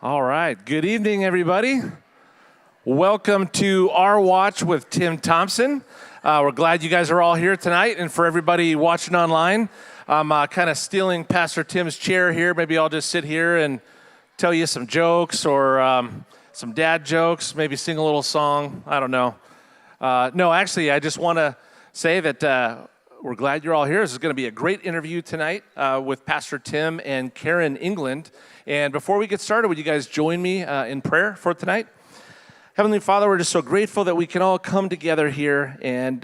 All right. Good evening, everybody. Welcome to Our Watch with Tim Thompson. We're glad you guys are all here tonight. And for everybody watching online, I'm kind of stealing Pastor Tim's chair here. Maybe I'll just sit here and tell you some jokes or some dad jokes, maybe sing a little song. I don't know. No, actually, I just want to say that we're glad you're all here. This is going to be a great interview tonight with Pastor Tim and Karen England. And before we get started, would you guys join me in prayer for tonight? Heavenly Father, we're just so grateful that we can all come together here and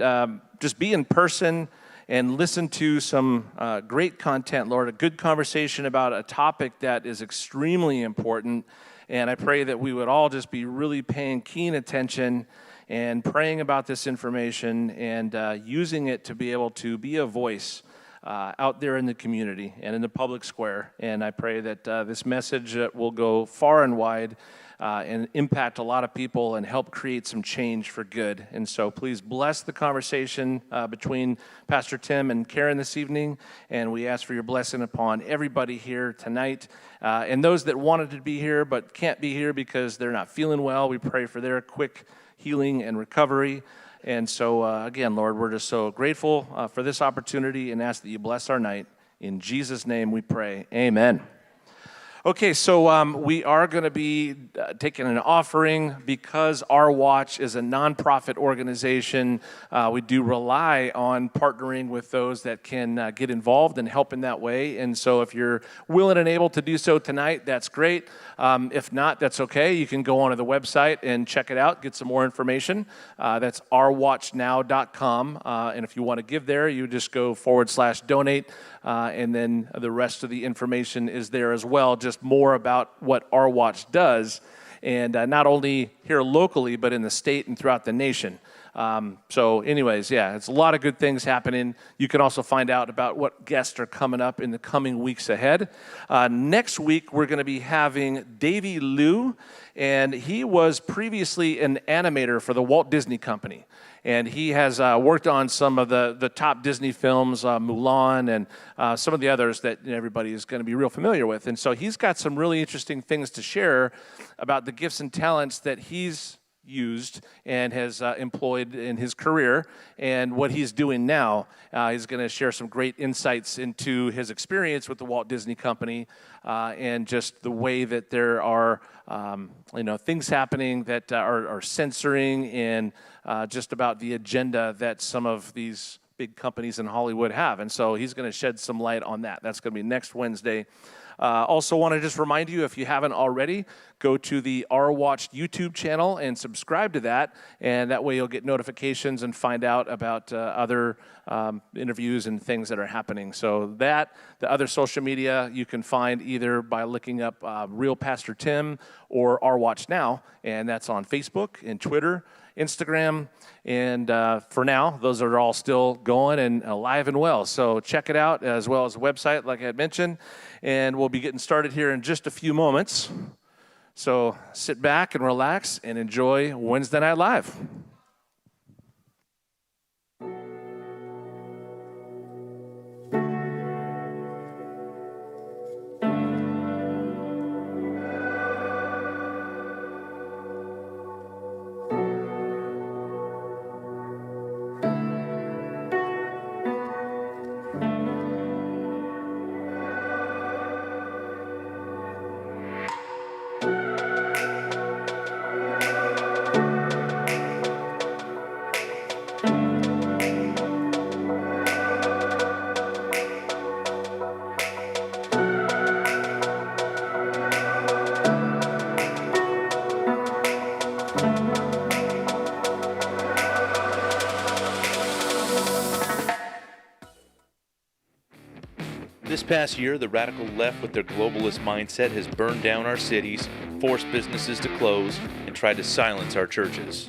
just be in person and listen to some great content, Lord, a good conversation about a topic that is extremely important. And I pray that we would all just be really paying keen attention and praying about this information and using it to be able to be a voice out there in the community and in the public square. And I pray that this message will go far and wide and impact a lot of people and help create some change for good. And so please bless the conversation between Pastor Tim and Karen this evening. And we ask for your blessing upon everybody here tonight. And those that wanted to be here but can't be here because they're not feeling well, we pray for their quick healing and recovery. And so, again, Lord, we're just so grateful for this opportunity and ask that you bless our night. In Jesus' name we pray. Amen. Okay, so we are going to be taking an offering because Our Watch is a nonprofit organization. We do rely on partnering with those that can get involved and help in that way. And so if you're willing and able to do so tonight, that's great. If not, that's okay. You can go onto the website and check it out, get some more information. That's ourwatchnow.com. And if you want to give there, you just go /donate. And then the rest of the information is there as well, just more about what Our Watch does, and not only here locally, but in the state and throughout the nation. So anyways, yeah, it's a lot of good things happening. You can also find out about what guests are coming up in the coming weeks ahead. Next week, we're going to be having Davey Liu, and he was previously an animator for the Walt Disney Company. And he has worked on some of the top Disney films, Mulan, and some of the others that everybody is going to be real familiar with. And so he's got some really interesting things to share about the gifts and talents that he's used and has employed in his career and what he's doing now. He's going to share some great insights into his experience with the Walt Disney Company and just the way that there are things happening that are censoring and just about the agenda that some of these big companies in Hollywood have. And so he's going to shed some light on that. That's going to be next Wednesday. Also want to just remind you, if you haven't already, go to the Our Watch YouTube channel and subscribe to that, and that way you'll get notifications and find out about other interviews and things that are happening. So the other social media you can find either by looking up Real Pastor Tim or Our Watch Now, and that's on Facebook and Twitter, Instagram, and for now, those are all still going and alive and well. So check it out, as well as the website, like I had mentioned, and we'll be getting started here in just a few moments. So sit back and relax and enjoy Wednesday Night Live. This past year, the radical left with their globalist mindset has burned down our cities, forced businesses to close, and tried to silence our churches.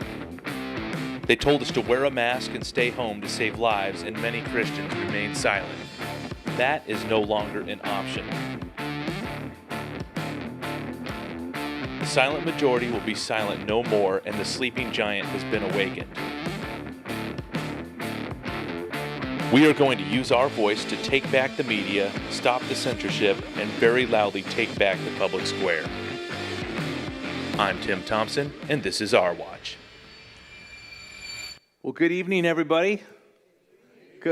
They told us to wear a mask and stay home to save lives, and many Christians remain silent. That is no longer an option. The silent majority will be silent no more, and the sleeping giant has been awakened. We are going to use our voice to take back the media, stop the censorship, and very loudly take back the public square. I'm Tim Thompson, and this is Our Watch. Well, good evening, everybody.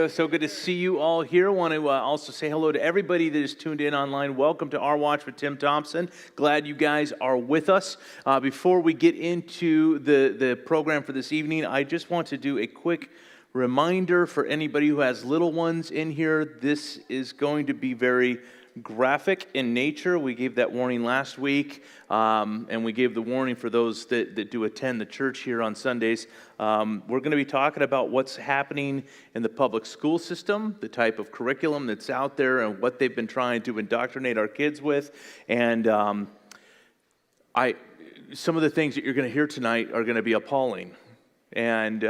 So good to see you all here. I want to also say hello to everybody that is tuned in online. Welcome to Our Watch with Tim Thompson. Glad you guys are with us. Before we get into the program for this evening, I just want to do a quick reminder for anybody who has little ones in here. This is going to be very graphic in nature. We gave that warning last week, and we gave the warning for those that do attend the church here on Sundays. We're going to be talking about what's happening in the public school system, the type of curriculum that's out there, and what they've been trying to indoctrinate our kids with. And some of the things that you're going to hear tonight are going to be appalling. And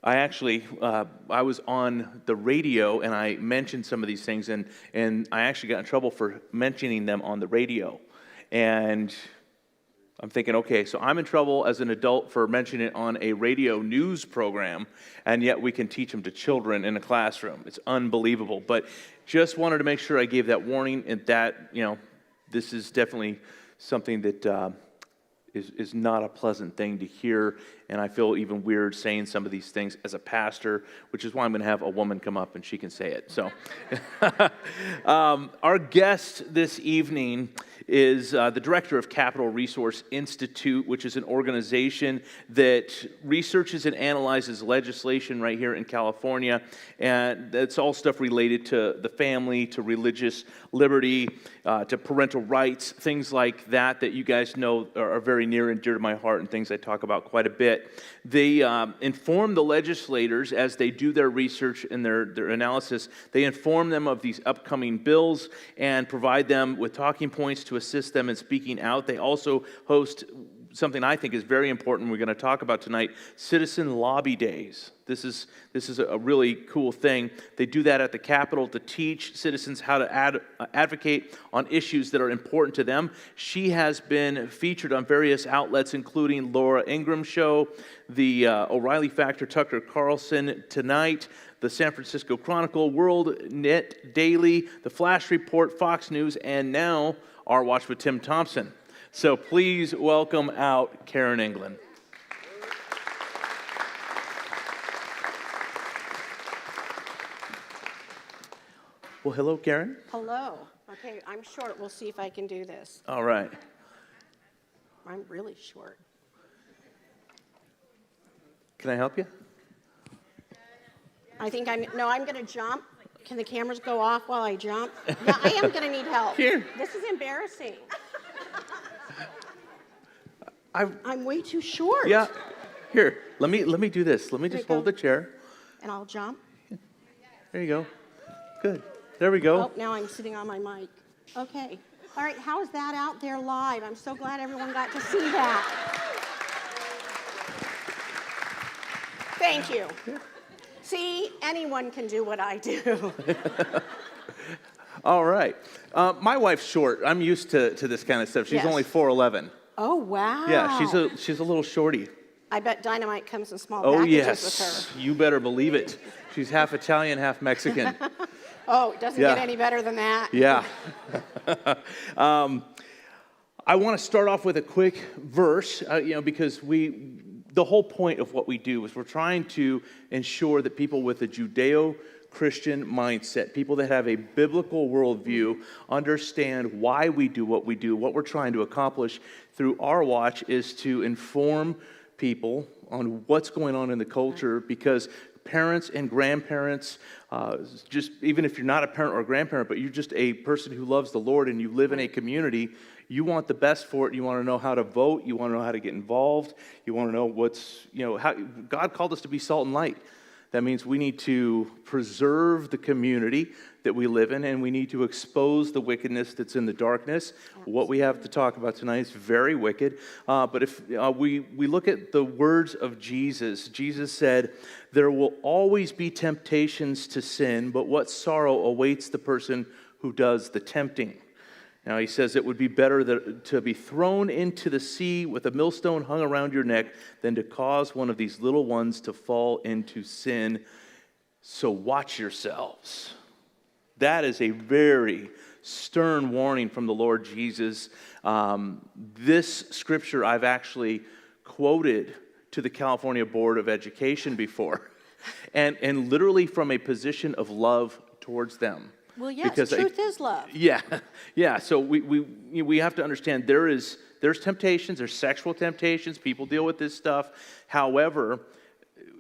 I was on the radio and I mentioned some of these things, and I actually got in trouble for mentioning them on the radio. And I'm thinking, okay, so I'm in trouble as an adult for mentioning it on a radio news program, and yet we can teach them to children in a classroom. It's unbelievable. But just wanted to make sure I gave that warning, and that, this is definitely something that is not a pleasant thing to hear, and I feel even weird saying some of these things as a pastor, which is why I'm going to have a woman come up and she can say it. So, our guest this evening is the director of Capital Resource Institute, which is an organization that researches and analyzes legislation right here in California, and that's all stuff related to the family, to religious liberty, to parental rights, things like that you guys know are very near and dear to my heart, and things I talk about quite a bit. They inform the legislators as they do their research and their analysis. They inform them of these upcoming bills and provide them with talking points to assist them in speaking out. They also host something I think is very important we're going to talk about tonight, Citizen Lobby Days. This is a really cool thing. They do that at the Capitol to teach citizens how to advocate on issues that are important to them. She has been featured on various outlets, including Laura Ingraham's show, the O'Reilly Factor, Tucker Carlson Tonight, the San Francisco Chronicle, World Net Daily, the Flash Report, Fox News, and now Our Watch with Tim Thompson. So please welcome out Karen England. Well, hello, Karen. Hello. Okay, I'm short. We'll see if I can do this. All right. I'm really short. Can I help you? I think I'm going to jump. Can the cameras go off while I jump? Yeah, I am going to need help. Here. This is embarrassing. I'm way too short. Yeah. Here, let me do this. Let me just hold the chair. And I'll jump. There you go. Good. There we go. Oh, now I'm sitting on my mic. Okay. All right, how is that out there live? I'm so glad everyone got to see that. Thank you. See, anyone can do what I do. All right. My wife's short. I'm used to this kind of stuff. She's Yes. only 4'11". Oh, wow. Yeah, she's a little shorty. I bet Dynamite comes in small Oh, packages yes. with her. You better believe it. She's half Italian, half Mexican. Oh, it doesn't Yeah. get any better than that. Yeah. I want to start off with a quick verse, because the whole point of what we do is we're trying to ensure that people with a Judeo-Christian mindset, people that have a biblical worldview, understand why we do what we do. What we're trying to accomplish through Our Watch is to inform people on what's going on in the culture, because parents and grandparents, just even if you're not a parent or a grandparent, but you're just a person who loves the Lord and you live in a community, you want the best for it. You want to know how to vote. You want to know how to get involved. You want to know how God called us to be salt and light. That means we need to preserve the community that we live in, and we need to expose the wickedness that's in the darkness. What we have to talk about tonight is very wicked. But if we look at the words of Jesus, Jesus said, "There will always be temptations to sin, but what sorrow awaits the person who does the tempting." Now, he says it would be better to be thrown into the sea with a millstone hung around your neck than to cause one of these little ones to fall into sin. So watch yourselves. That is a very stern warning from the Lord Jesus. This scripture I've actually quoted to the California Board of Education before, and literally from a position of love towards them. Well, yes, truth is love. Yeah. So we have to understand there's temptations, there's sexual temptations. People deal with this stuff. However,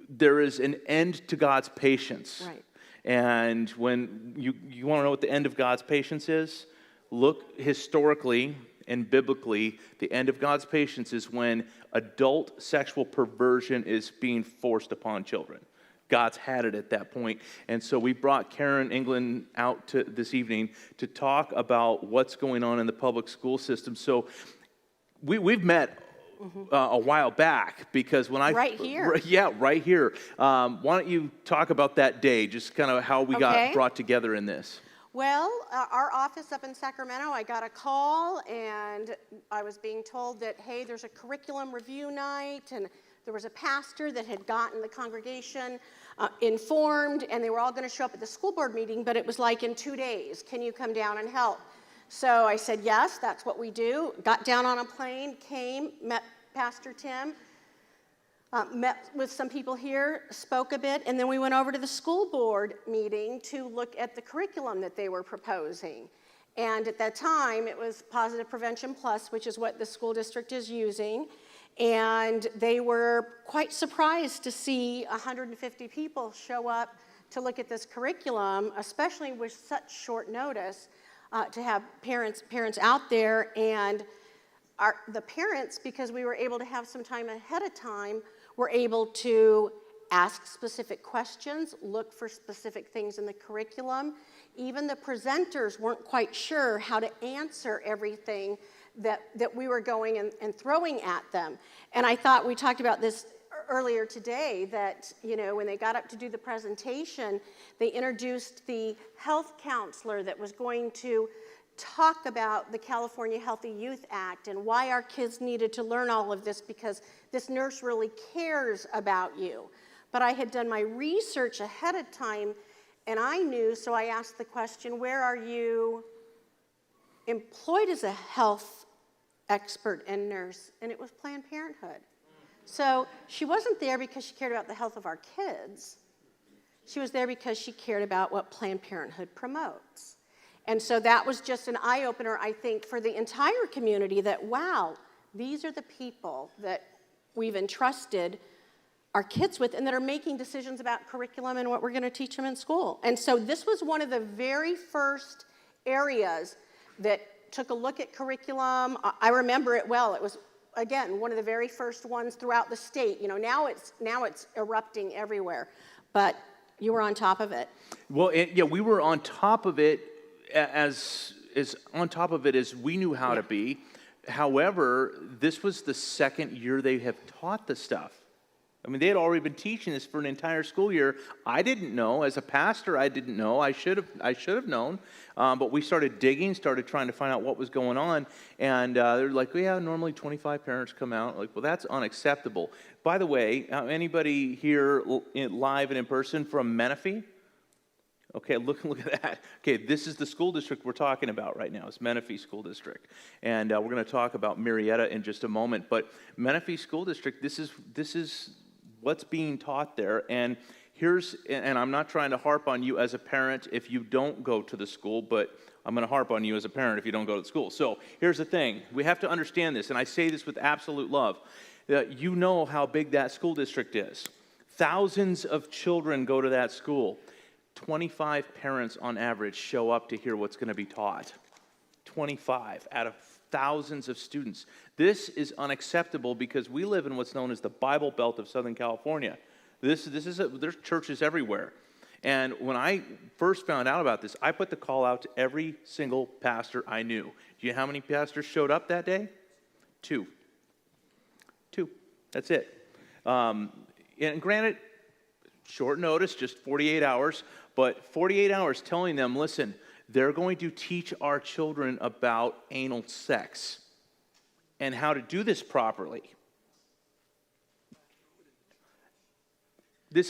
there is an end to God's patience. Right. And when you want to know what the end of God's patience is, look historically and biblically. The end of God's patience is when adult sexual perversion is being forced upon children. God's had it at that point. And so we brought Karen England out this evening to talk about what's going on in the public school system. So we've met a while back, because when Right here. Right here. Why don't you talk about that day, just kind of how we got brought together in this? Well, our office up in Sacramento, I got a call, and I was being told that, hey, there's a curriculum review night, and there was a pastor that had gotten the congregation informed, and they were all going to show up at the school board meeting, but it was like in 2 days. Can you come down and help? So I said, yes, that's what we do. Got down on a plane, came, met Pastor Tim, met with some people here, spoke a bit, and then we went over to the school board meeting to look at the curriculum that they were proposing. And at that time, it was Positive Prevention Plus, which is what the school district is using. And they were quite surprised to see 150 people show up to look at this curriculum, especially with such short notice, to have parents out there. And the parents, because we were able to have some time ahead of time, were able to ask specific questions, look for specific things in the curriculum. Even the presenters weren't quite sure how to answer everything that we were going and throwing at them. And I thought, we talked about this earlier today, that, when they got up to do the presentation, they introduced the health counselor that was going to talk about the California Healthy Youth Act and why our kids needed to learn all of this, because this nurse really cares about you. But I had done my research ahead of time, and I knew, so I asked the question, where are you employed as a health expert and nurse? And it was Planned Parenthood. So she wasn't there because she cared about the health of our kids. She was there because she cared about what Planned Parenthood promotes. And so that was just an eye-opener, I think, for the entire community, that, wow, these are the people that we've entrusted our kids with and that are making decisions about curriculum and what we're going to teach them in school. And so this was one of the very first areas that took a look at curriculum. I remember it well. It was, again, one of the very first ones throughout the state. Now it's erupting everywhere, but you were on top of it. Well, we were on top of it as on top of it as we knew how to be. However, this was the second year they have taught the stuff. I mean, they had already been teaching this for an entire school year. I didn't know. As a pastor, I didn't know. I should have known. But we started digging, started trying to find out what was going on. And they're like, well, yeah, normally 25 parents come out. Like, well, that's unacceptable. By the way, anybody here live and in person from Menifee? Okay, look at that. Okay, this is the school district we're talking about right now. It's Menifee School District. And we're going to talk about Marietta in just a moment. But Menifee School District, this is what's being taught there. And I'm not trying to harp on you as a parent if you don't go to the school, but I'm going to harp on you as a parent if you don't go to the school. So here's the thing. We have to understand this, and I say this with absolute love. You know how big that school district is. Thousands of children go to that school. 25 parents on average show up to hear what's going to be taught. 25 out of thousands of students. This is unacceptable because we live in what's known as the Bible Belt of Southern California. There's churches everywhere. And when I first found out about this, I put the call out to every single pastor I knew. Do you know how many pastors showed up that day? Two. That's it. And granted, short notice, just 48 hours, but 48 hours telling them, listen, they're going to teach our children about anal sex and how to do this properly.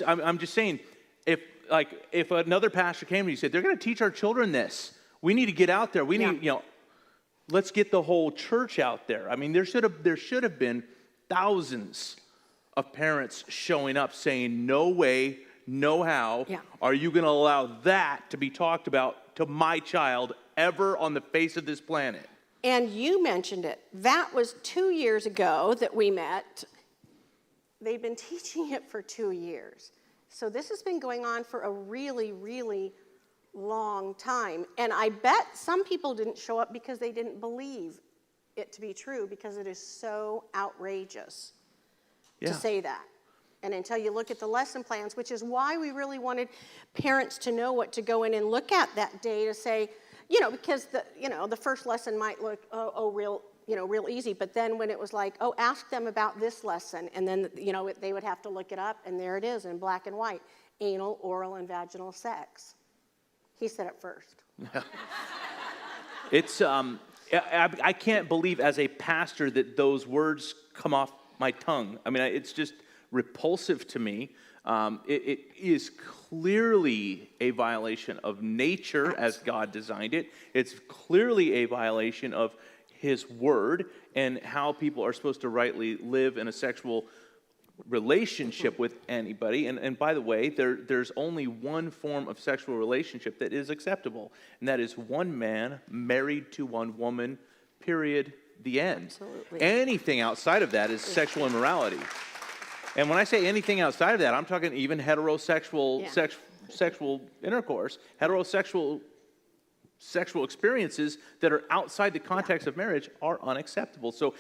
I'm just saying, if another pastor came and he said, they're going to teach our children this, We need to get out there. We Yeah. need, let's get the whole church out there. I mean, there should have been thousands of parents showing up saying, no way, no how are you going to allow that to be talked about to my child ever on the face of this planet. And you mentioned it. That was 2 years ago that we met. They've been teaching it for 2 years. So this has been going on for a really, really long time. And I bet some people didn't show up because they didn't believe it to be true, because it is so outrageous to say that. And until you look at the lesson plans, which is why we really wanted parents to know what to go in and look at that day to say, because the first lesson might look, real easy, but then when it was like, ask them about this lesson, and then, they would have to look it up, and there it is in black and white, anal, oral, and vaginal sex. He said it first. It's, I can't believe as a pastor that those words come off my tongue. I mean, it's just repulsive to me. It is clearly a violation of nature as God designed it. It's clearly a violation of His Word and how people are supposed to rightly live in a sexual relationship with anybody. And by the way, there's only one form of sexual relationship that is acceptable, and that is one man married to one woman, period, the end. Absolutely. Anything outside of that is sexual immorality. And when I say anything outside of that, I'm talking even heterosexual sexual intercourse, heterosexual sexual experiences that are outside the context of marriage are unacceptable. So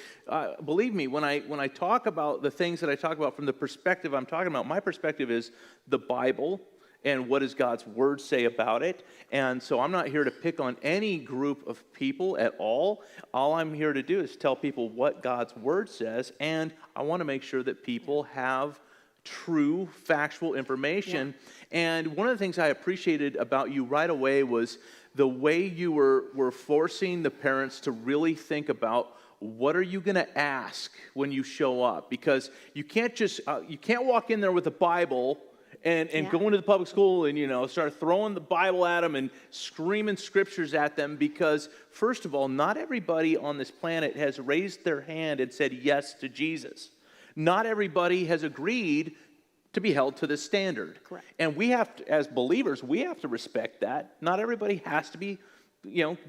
believe me, when I talk about the things that I talk about from the perspective I'm talking about, my perspective is the Bible and what does God's Word say about it. And so I'm not here to pick on any group of people at all. All I'm here to do is tell people what God's Word says, and I want to make sure that people have true, factual information. Yeah. And one of the things I appreciated about you right away was the way you were forcing the parents to really think about what are you going to ask when you show up, because you can't just you can't walk in there with a Bible and go into the public school and start throwing the Bible at them and screaming scriptures at them, because first of all, not everybody on this planet has raised their hand and said yes to Jesus. Not everybody has agreed to be held to this standard. Correct. And we have to, as believers, we have to respect that. Not everybody has to be,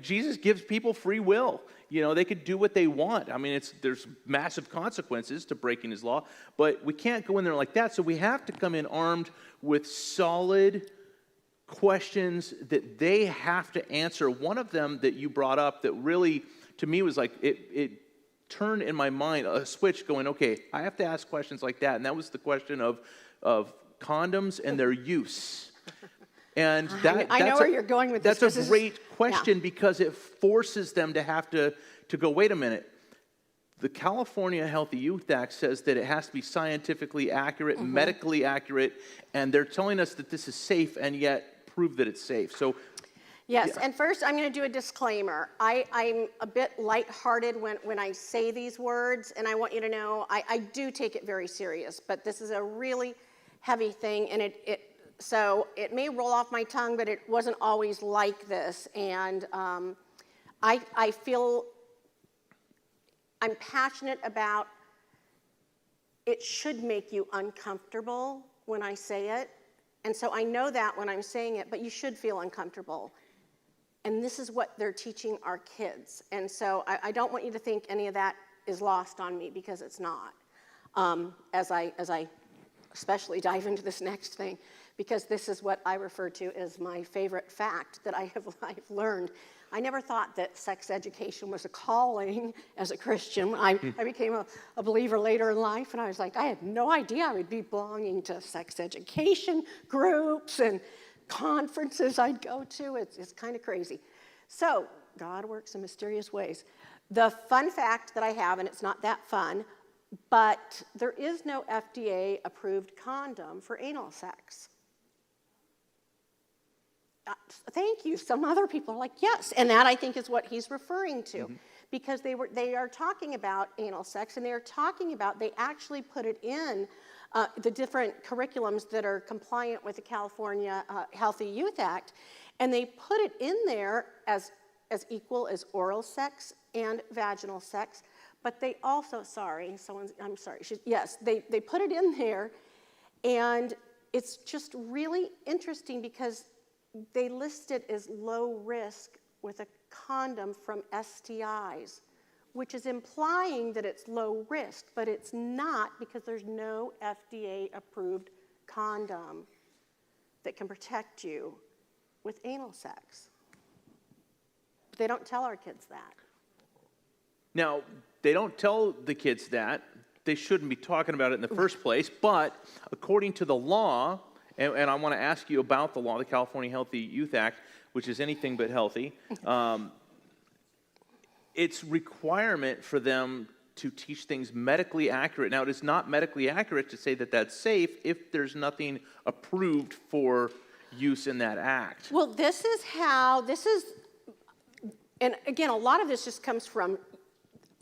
Jesus gives people free will. They could do what they want. I mean, there's massive consequences to breaking His law, but we can't go in there like that. So we have to come in armed with solid questions that they have to answer. One of them that you brought up that really, to me, was like, it turned in my mind a switch going, okay, I have to ask questions like that. And that was the question of condoms and their use. And I know where you're going with this. That's a great question because it forces them to have to go, wait a minute. The California Healthy Youth Act says that it has to be scientifically accurate, medically accurate, and they're telling us that this is safe and yet prove that it's safe. So yes, and first I'm going to do a disclaimer. I'm a bit lighthearted when I say these words, and I want you to know I do take it very serious, but this is a really heavy thing, and so it may roll off my tongue, but it wasn't always like this, and I feel I'm passionate about it should make you uncomfortable when I say it, and so I know that when I'm saying it, but you should feel uncomfortable. And this is what they're teaching our kids. And so I don't want you to think any of that is lost on me, because it's not. As I especially dive into this next thing, because this is what I refer to as my favorite fact that I've learned. I never thought that sex education was a calling as a Christian. I became a believer later in life, and I was like, I had no idea I would be belonging to sex education groups and conferences I'd go to. It's kind of crazy. So God works in mysterious ways. The fun fact that I have, and it's not that fun, but there is no FDA-approved condom for anal sex. Thank you. Some other people are like, yes. And that, I think, is what he's referring to. because they are talking about anal sex, and they are talking about, they actually put it in the different curriculums that are compliant with the California Healthy Youth Act, and they put it in there as equal as oral sex and vaginal sex. But they also, they put it in there, and it's just really interesting because they list it as low risk with a condom from STIs, which is implying that it's low risk, but it's not, because there's no FDA-approved condom that can protect you with anal sex. But they don't tell our kids that. Now, they don't tell the kids that. They shouldn't be talking about it in the first place, but according to the law, and I want to ask you about the law, the California Healthy Youth Act, which is anything but healthy, it's requirement for them to teach things medically accurate. Now, it is not medically accurate to say that that's safe if there's nothing approved for use in that act. Well, and again, a lot of this just comes from,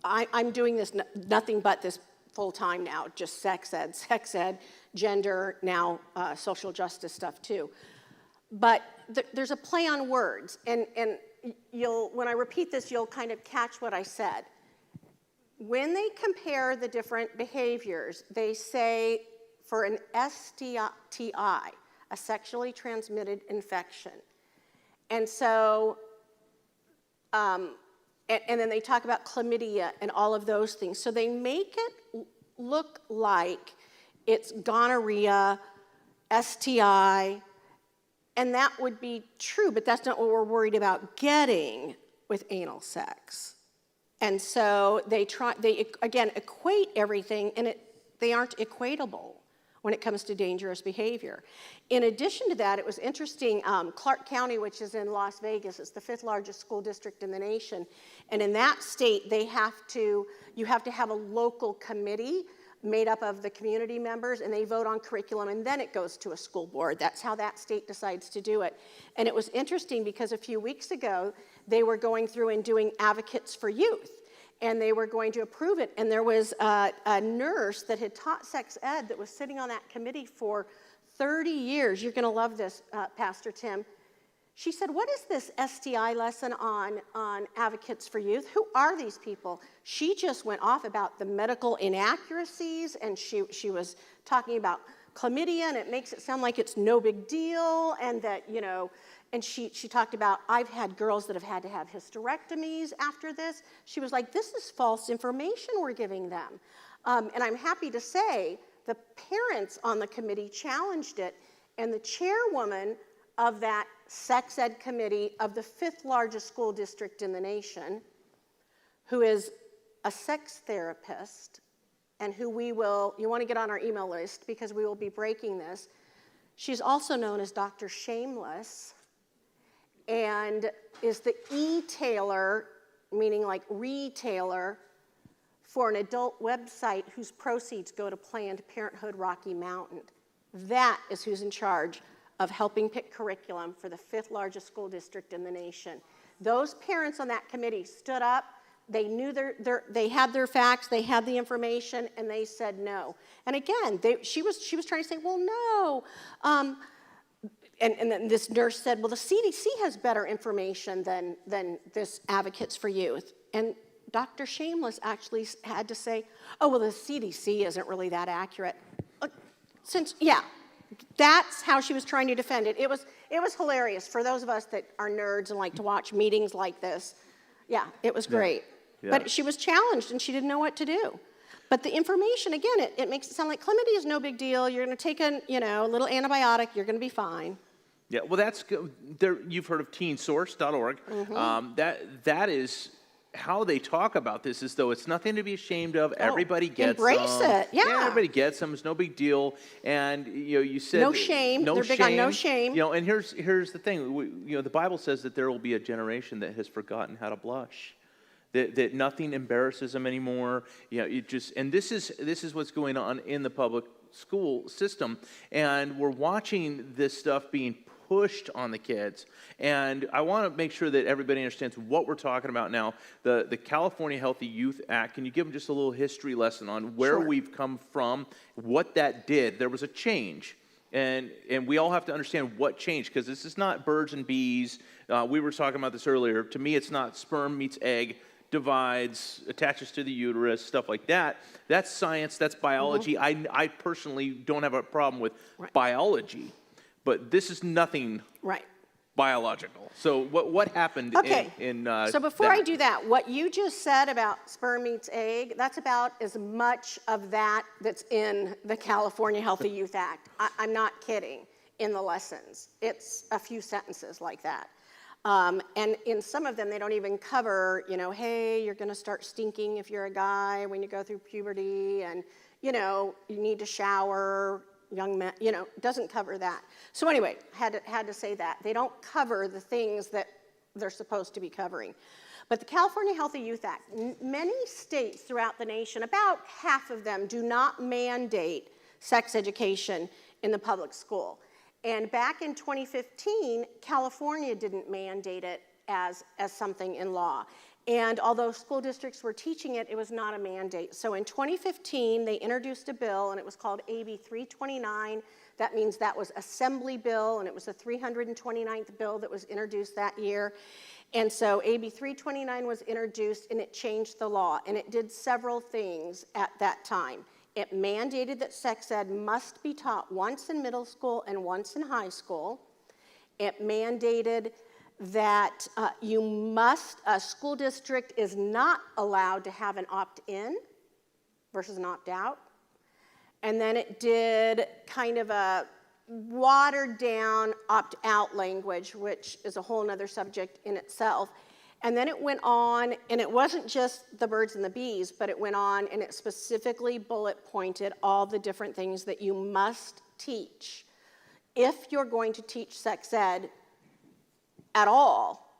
I'm doing this, nothing but this full time now, just sex ed, gender, now social justice stuff too. But there's a play on words, and when I repeat this, you'll kind of catch what I said. When they compare the different behaviors, they say for an STI, a sexually transmitted infection. And so, and then they talk about chlamydia and all of those things. So they make it look like it's gonorrhea, STI, and that would be true, but that's not what we're worried about getting with anal sex. And so they again equate everything, and they aren't equatable when it comes to dangerous behavior. In addition to that, it was interesting, Clark County, which is in Las Vegas, is the 5th largest school district in the nation, and in that state, you have to have a local committee made up of the community members, and they vote on curriculum, and then it goes to a school board. That's how that state decides to do it. And it was interesting because a few weeks ago, they were going through and doing advocates for youth, and they were going to approve it. And there was a nurse that had taught sex ed that was sitting on that committee for 30 years. You're gonna love this, Pastor Tim. She said, what is this STI lesson on advocates for youth? Who are these people? She just went off about the medical inaccuracies, and she was talking about chlamydia, and it makes it sound like it's no big deal, and that, and she talked about, I've had girls that have had to have hysterectomies after this. She was like, this is false information we're giving them. And I'm happy to say the parents on the committee challenged it, and the chairwoman of that sex ed committee of the 5th largest school district in the nation, who is a sex therapist, and who you want to get on our email list because we will be breaking this. She's also known as Dr. Shameless, and is the e-tailer, meaning like retailer, for an adult website whose proceeds go to Planned Parenthood Rocky Mountain. That is who's in charge of helping pick curriculum for the 5th largest school district in the nation. Those parents on that committee stood up, they knew they had their facts, they had the information, and they said no. And again, she was trying to say, well, no. And then this nurse said, well, the CDC has better information than this Advocates for Youth. And Dr. Shameless actually had to say, oh, well, the CDC isn't really that accurate. That's how she was trying to defend it. It was hilarious for those of us that are nerds and like to watch meetings like this. Yeah, it was great. Yeah. But she was challenged and she didn't know what to do. But the information, again, it makes it sound like chlamydia is no big deal. You're going to take a little antibiotic. You're going to be fine. Yeah, well, that's good. You've heard of teensource.org. Mm-hmm. That is how they talk about this, as though it's nothing to be ashamed of. Everybody gets them. Embrace it, yeah. Everybody gets them. It's no big deal. And you said no shame. They're big on no shame. And here's the thing. The Bible says that there will be a generation that has forgotten how to blush. That nothing embarrasses them anymore. And this is what's going on in the public school system. And we're watching this stuff being pushed on the kids. And I want to make sure that everybody understands what we're talking about now. The California Healthy Youth Act, can you give them just a little history lesson on where Sure. we've come from, what that did? There was a change. And we all have to understand what changed, because this is not birds and bees. We were talking about this earlier. To me, it's not sperm meets egg, divides, attaches to the uterus, stuff like that. That's science, that's biology. I personally don't have a problem with biology, but this is nothing biological. So what happened in so before I do that, what you just said about sperm meets egg, that's about as much of that that's in the California Healthy Youth Act. I'm not kidding, in the lessons. It's a few sentences like that. And in some of them, they don't even cover, hey, you're going to start stinking if you're a guy when you go through puberty, and, you need to shower, young men, doesn't cover that. So anyway, had to say that. They don't cover the things that they're supposed to be covering. But the California Healthy Youth Act, many states throughout the nation, about half of them, do not mandate sex education in the public school. And back in 2015, California didn't mandate it as something in law. And although school districts were teaching it, it was not a mandate. So in 2015, they introduced a bill, and it was called AB 329. That means that was Assembly bill, and it was the 329th bill that was introduced that year. And so AB 329 was introduced, and it changed the law. And it did several things at that time. It mandated that sex ed must be taught once in middle school and once in high school. It mandated that a school district is not allowed to have an opt-in versus an opt-out. And then it did kind of a watered down opt-out language, which is a whole nother subject in itself. And then it went on, and it wasn't just the birds and the bees, but it went on and it specifically bullet pointed all the different things that you must teach if you're going to teach sex ed at all,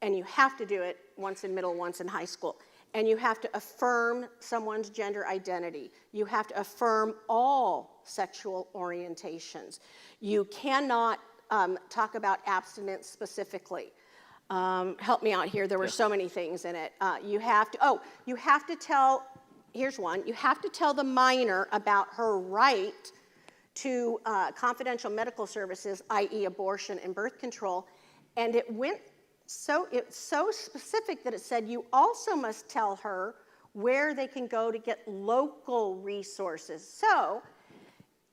and you have to do it once in middle, once in high school. And you have to affirm someone's gender identity. You have to affirm all sexual orientations. You cannot talk about abstinence specifically. Help me out here. There were so many things in it. You have to tell, here's one, you have to tell the minor about her right to confidential medical services, i.e. abortion and birth control. And it's so specific that it said you also must tell her where they can go to get local resources. So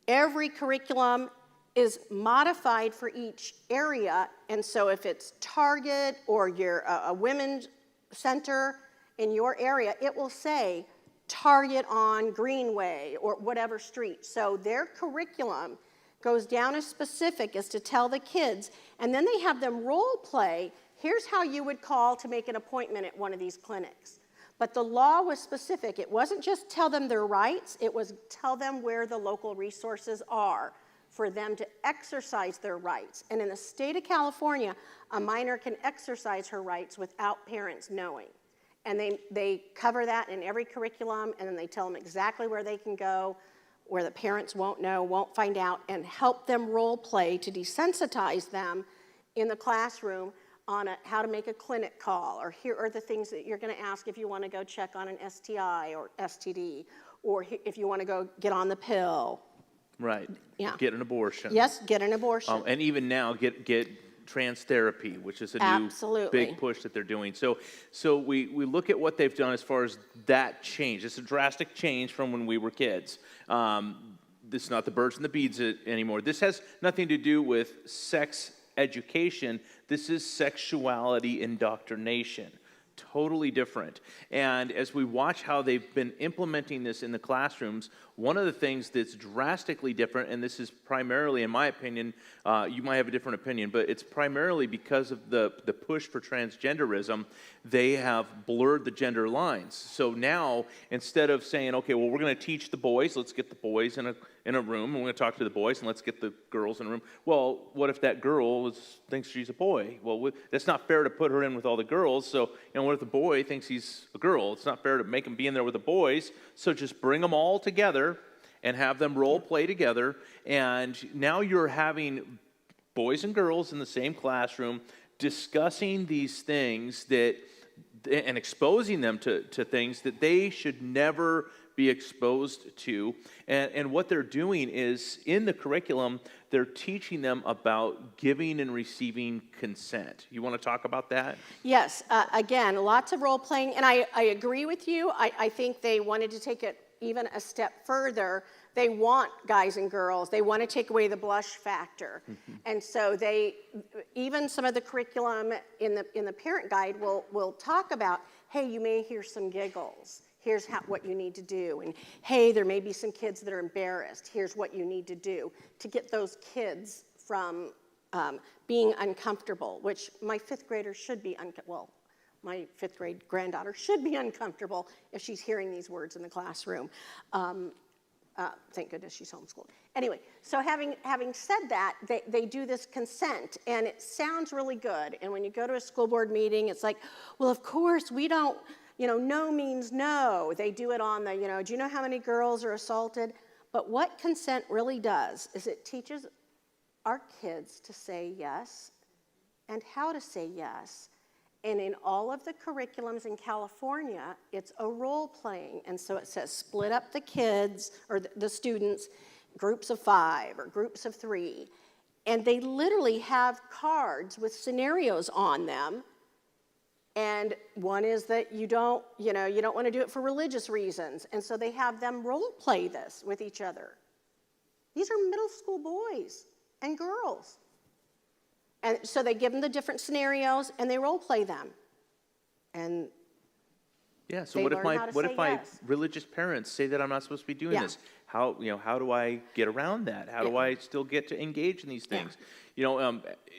every curriculum is modified for each area, and so if it's Target or you're a women's center in your area, it will say Target on Greenway or whatever street. So their curriculum goes down as specific as to tell the kids, and then they have them role play. Here's how you would call to make an appointment at one of these clinics. But the law was specific. It wasn't just tell them their rights, it was tell them where the local resources are for them to exercise their rights. And in the state of California, a minor can exercise her rights without parents knowing. And they cover that in every curriculum, and then they tell them exactly where they can go, where the parents won't know, won't find out, and help them role play to desensitize them in the classroom on how to make a clinic call, or here are the things that you're going to ask if you want to go check on an STI or STD, or if you want to go get on the pill. Right. Yeah. Get an abortion. Yes, get an abortion. And even now, get trans therapy, which is a new big push that they're doing. So we look at what they've done as far as that change. It's a drastic change from when we were kids. This is not the birds and the bees anymore. This has nothing to do with sex education. This is sexuality indoctrination. Totally different. And as we watch how they've been implementing this in the classrooms, one of the things that's drastically different, and this is primarily, in my opinion, you might have a different opinion, but it's primarily because of the push for transgenderism, they have blurred the gender lines. So now, instead of saying, okay, well, we're going to teach the boys, let's get the boys in a room, and we're going to talk to the boys, and let's get the girls in a room. Well, what if that girl thinks she's a boy? Well, that's not fair to put her in with all the girls. So, what if the boy thinks he's a girl? It's not fair to make him be in there with the boys. So just bring them all together and have them role play together. And now you're having boys and girls in the same classroom discussing these things that and exposing them to things that they should never be exposed to. And what they're doing is, in the curriculum, they're teaching them about giving and receiving consent. You want to talk about that? Yes, again, lots of role playing, and I agree with you. I think they wanted to take it even a step further. They want guys and girls. They want to take away the blush factor. And so even some of the curriculum in the parent guide will talk about, hey, you may hear some giggles. Here's what you need to do. And hey, there may be some kids that are embarrassed. Here's what you need to do to get those kids from being uncomfortable, which my fifth grader should be my fifth grade granddaughter should be uncomfortable if she's hearing these words in the classroom. Thank goodness she's homeschooled. Anyway, so having said that, they do this consent, and it sounds really good. And when you go to a school board meeting, it's like, well, of course, we don't, no means no. They do it on the, do you know how many girls are assaulted? But what consent really does is it teaches our kids to say yes and how to say yes. And in all of the curriculums in California, it's a role playing. And so it says split up the kids or the students, groups of 5 or groups of 3. And they literally have cards with scenarios on them. And one is that you don't want to do it for religious reasons. And so they have them role play this with each other. These are middle school boys and girls. And so they give them the different scenarios and they role play them. And yeah, so what if my religious parents say that I'm not supposed to be doing this? How do I get around that? How do I still get to engage in these things?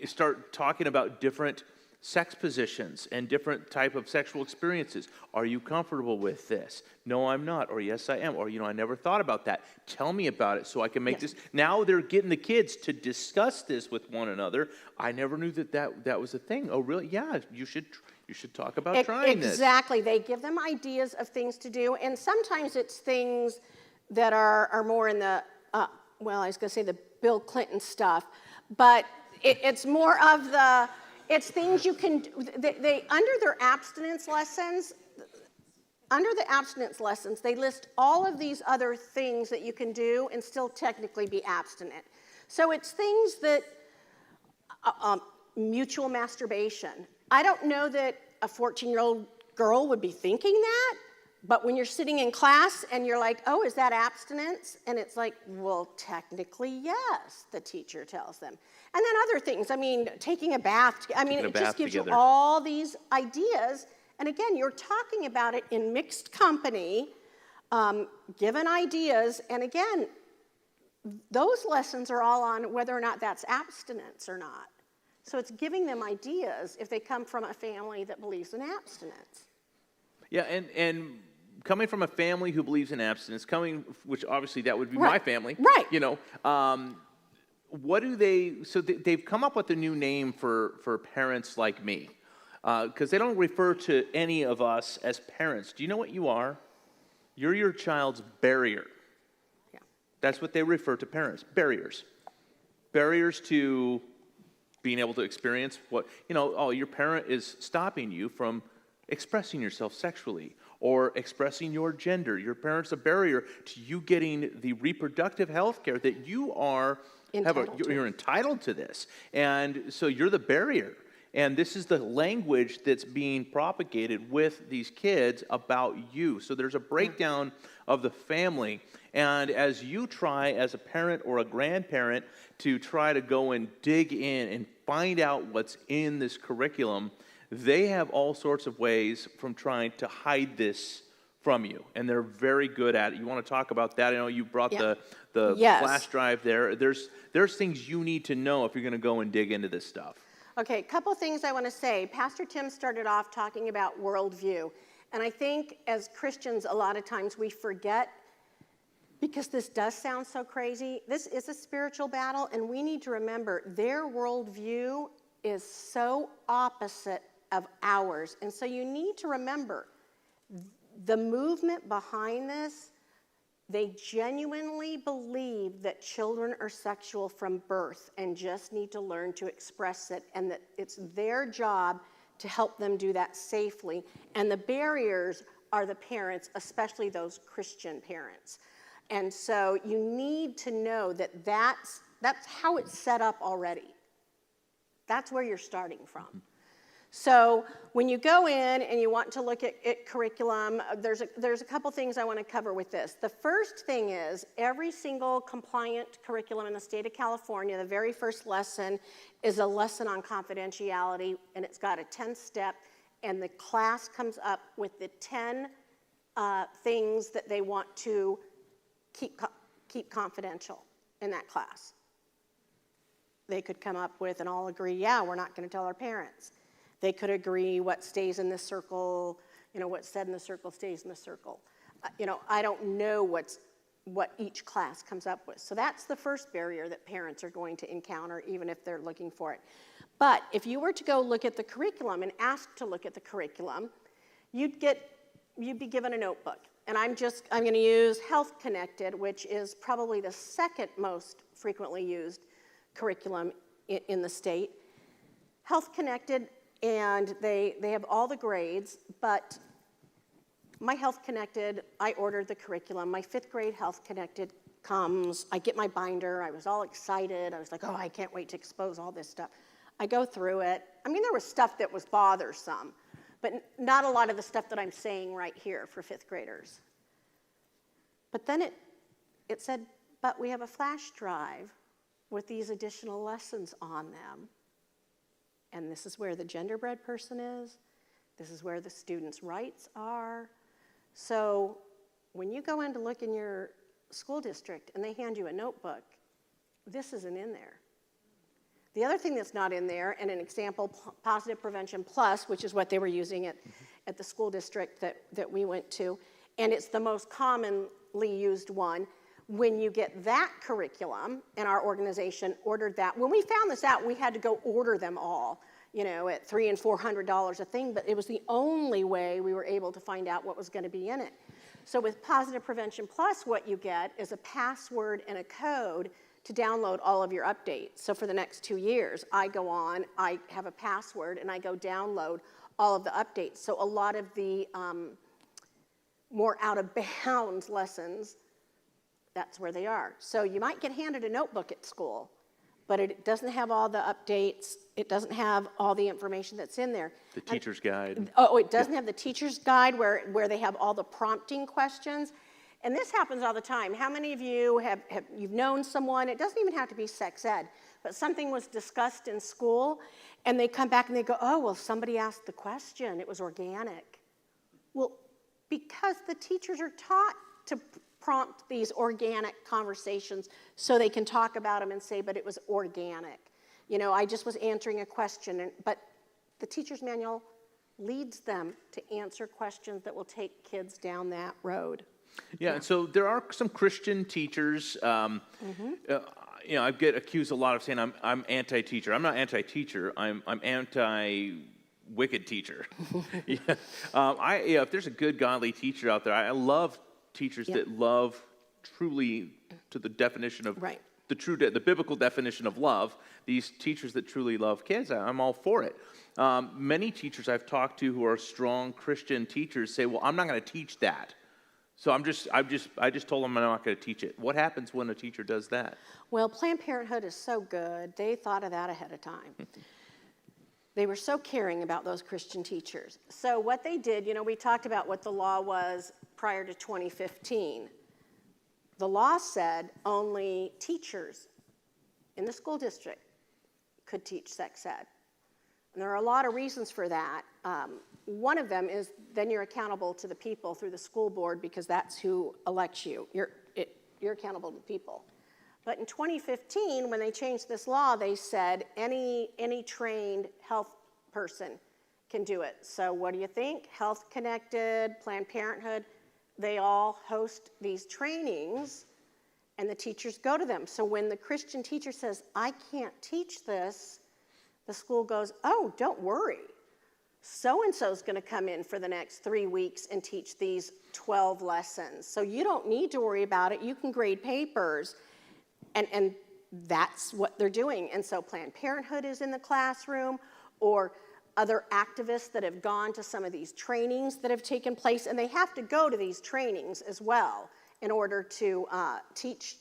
Start talking about different sex positions and different type of sexual experiences. Are you comfortable with this? No, I'm not. Or yes, I am. Or, I never thought about that. Tell me about it so I can make this. Now they're getting the kids to discuss this with one another. I never knew that was a thing. Oh, really? Yeah, you should talk about trying this. Exactly. They give them ideas of things to do. And sometimes it's things that are more in the, I was going to say the Bill Clinton stuff. But it's more of the... It's things you can, they under their abstinence lessons, they list all of these other things that you can do and still technically be abstinent. So it's things that, mutual masturbation. I don't know that a 14-year-old girl would be thinking that, but when you're sitting in class and you're like, oh, is that abstinence? And it's like, well, technically, yes, the teacher tells them. And then other things, taking a bath. It just gives you all these ideas. And again, you're talking about it in mixed company, given ideas. And again, those lessons are all on whether or not that's abstinence or not. So it's giving them ideas if they come from a family that believes in abstinence. Yeah, and coming from a family who believes in abstinence, which obviously that would be my family. Right. What do they've come up with a new name for parents like me, because they don't refer to any of us as parents. Do you know what you are? You're your child's barrier. Yeah. That's what they refer to parents, barriers. Barriers to being able to experience your parent is stopping you from expressing yourself sexually or expressing your gender. Your parent's a barrier to you getting the reproductive health care that you are you're entitled to this. And so you're the barrier. And this is the language that's being propagated with these kids about you. So there's a breakdown of the family. And as you try as a parent or a grandparent to try to go and dig in and find out what's in this curriculum, they have all sorts of ways from trying to hide this from you, and they're very good at it. You want to talk about that? I know you brought the flash drive there. There's things you need to know if you're going to go and dig into this stuff. Okay, a couple things I want to say. Pastor Tim started off talking about worldview, and I think as Christians, a lot of times we forget, because this does sound so crazy, this is a spiritual battle, and we need to remember their worldview is so opposite of ours. And so you need to remember the movement behind this, They genuinely believe that children are sexual from birth and just need to learn to express it, and that it's their job to help them do that safely. And the barriers are the parents, especially those Christian parents. And so you need to know that that's how it's set up already. That's where you're starting from. So when you go in and you want to look at curriculum, there's a couple things I want to cover with this. The first thing is every single compliant curriculum in the state of California, the very first lesson is a lesson on confidentiality, and it's got a 10-step, and the class comes up with the 10 things that they want to keep confidential in that class. They could come up with and all agree, yeah, we're not going to tell our parents. They could agree what stays in this circle, what's said in the circle stays in the circle. I don't know what each class comes up with. So that's the first barrier that parents are going to encounter, even if they're looking for it. But if you were to go look at the curriculum and ask to look at the curriculum, you'd be given a notebook. And I'm going to use Health Connected, which is probably the second most frequently used curriculum in the state. Health Connected, and they have all the grades, but my Health Connected, I ordered the curriculum. My 5th grade Health Connected comes, I get my binder, I was all excited. I was like, oh, I can't wait to expose all this stuff. I go through it. I mean, there was stuff that was bothersome, but not a lot of the stuff that I'm saying right here for 5th graders. But then it said, but we have a flash drive with these additional lessons on them. And this is where the genderbread person is. This is where the students' rights are. So when you go in to look in your school district and they hand you a notebook, this isn't in there. The other thing that's not in there, and an example, Positive Prevention Plus, which is what they were using at the school district that we went to, and it's the most commonly used one. When you get that curriculum, and our organization ordered that, when we found this out, we had to go order them all, at $300 and $400 a thing, but it was the only way we were able to find out what was going to be in it. So with Positive Prevention Plus, what you get is a password and a code to download all of your updates. So for the next 2 years, I go on, I have a password, and I go download all of the updates. So a lot of the more out-of-bounds lessons, that's where they are. So you might get handed a notebook at school, but it doesn't have all the updates. It doesn't have all the information that's in there. The teacher's guide. Oh, it doesn't have the teacher's guide where they have all the prompting questions. And this happens all the time. How many of you you've known someone, it doesn't even have to be sex ed, but something was discussed in school, and they come back and they go, oh, well, somebody asked the question. It was organic. Well, because the teachers are taught to prompt these organic conversations so they can talk about them and say, but it was organic. I just was answering a question, but the teacher's manual leads them to answer questions that will take kids down that road. Yeah, and so there are some Christian teachers. I get accused a lot of saying I'm anti-teacher. I'm not anti-teacher. I'm anti-wicked teacher. If there's a good godly teacher out there, I love teachers that love truly to the definition of the biblical definition of love. These teachers that truly love kids, I'm all for it. Many teachers I've talked to who are strong Christian teachers say, "Well, I'm not going to teach that." So I just told them I'm not going to teach it. What happens when a teacher does that? Well, Planned Parenthood is so good. They thought of that ahead of time. They were so caring about those Christian teachers. So what they did, we talked about what the law was prior to 2015. The law said only teachers in the school district could teach sex ed. And there are a lot of reasons for that. One of them is then you're accountable to the people through the school board because that's who elects you. You're accountable to the people. But in 2015, when they changed this law, they said any trained health person can do it. So what do you think? Health Connected, Planned Parenthood, they all host these trainings, and the teachers go to them. So when the Christian teacher says, I can't teach this, the school goes, oh, don't worry. so-and-so's going to come in for the next 3 weeks and teach these 12 lessons. So you don't need to worry about it. You can grade papers, and that's what they're doing. And so Planned Parenthood is in the classroom, or other activists that have gone to some of these trainings that have taken place, and they have to go to these trainings as well in order to teach,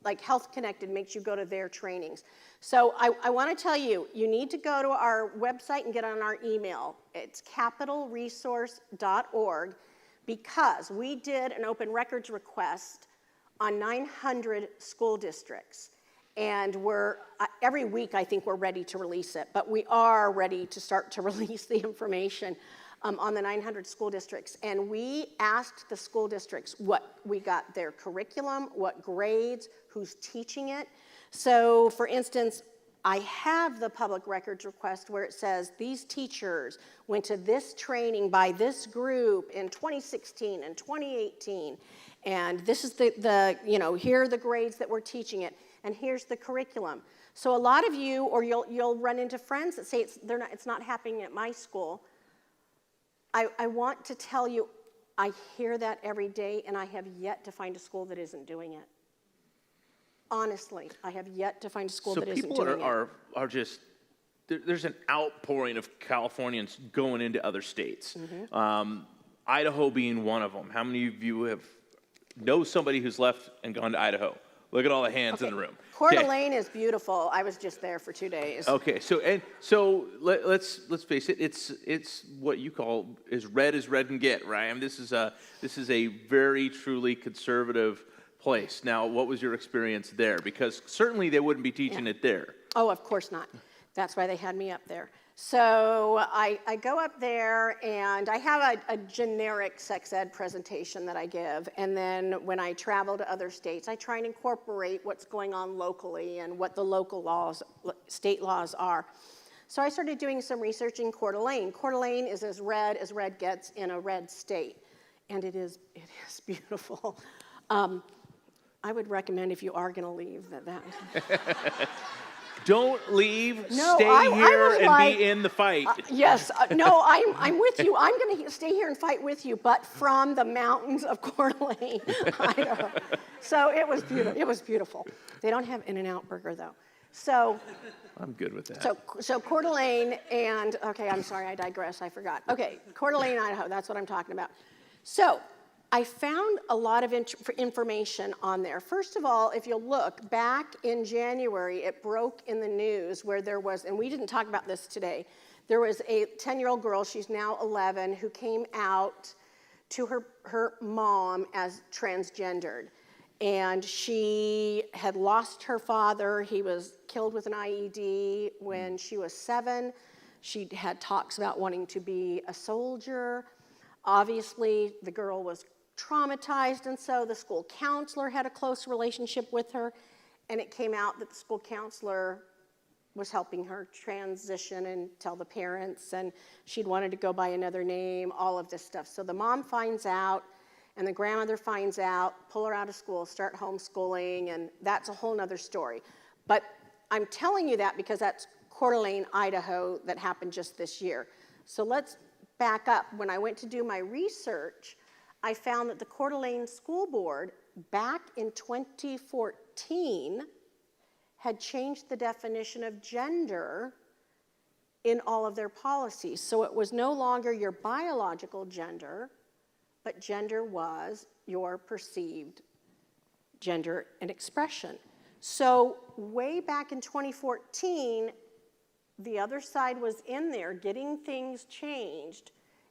like Health Connected makes you go to their trainings. So I want to tell you, you need to go to our website and get on our email. It's capitalresource.org, because we did an open records request on 900 school districts. And every week I think we're ready to release it, but we are ready to start to release the information on the 900 school districts. And we asked the school districts what we got their curriculum, what grades, who's teaching it. So for instance, I have the public records request where it says these teachers went to this training by this group in 2016 and 2018. And this is here are the grades that we're teaching it. And here's the curriculum. So a lot of you, or you'll run into friends that say it's not happening at my school. I want to tell you, I hear that every day, and I have yet to find a school that isn't doing it. Honestly, I have yet to find a school that isn't doing it. So people are just, there's an outpouring of Californians going into other states. Mm-hmm. Idaho being one of them. How many of you know somebody who's left and gone to Idaho? Look at all the hands in the room. Coeur d'Alene is beautiful. I was just there for 2 days. Okay, so let's face it. It's what you call as red can get, right? I mean, this is a very truly conservative place. Now, what was your experience there? Because certainly they wouldn't be teaching it there. Oh, of course not. That's why they had me up there. So I go up there, and I have a generic sex ed presentation that I give. And then when I travel to other states, I try and incorporate what's going on locally and what the local laws, state laws are. So I started doing some research in Coeur d'Alene. Coeur d'Alene is as red gets in a red state. And it is beautiful. I would recommend, if you are going to leave, that. Don't leave. No, stay here and be in the fight. Yes. No, I'm with you. I'm going to stay here and fight with you, but from the mountains of Coeur d'Alene, Idaho. So it was beautiful. It was beautiful. They don't have In-N-Out Burger, though. So I'm good with that. So Coeur d'Alene and, okay, I'm sorry, I digress. I forgot. Okay, Coeur d'Alene, Idaho. That's what I'm talking about. So I found a lot of information on there. First of all, if you'll look, back in January, it broke in the news where there was, and we didn't talk about this today, there was a 10-year-old girl, she's now 11, who came out to her mom as transgendered. And she had lost her father. He was killed with an IED when she was 7. She had talks about wanting to be a soldier. Obviously, the girl was traumatized, and so the school counselor had a close relationship with her, and it came out that the school counselor was helping her transition and tell the parents, and she'd wanted to go by another name, all of this stuff. So the mom finds out, and the grandmother finds out, pull her out of school, start homeschooling, and that's a whole nother story. But I'm telling you that because that's Coeur d'Alene, Idaho, that happened just this year. So let's back up. When I went to do my research, I found that the Coeur d'Alene School Board, back in 2014, had changed the definition of gender in all of their policies. So it was no longer your biological gender, but gender was your perceived gender and expression. So way back in 2014, the other side was in there getting things changed,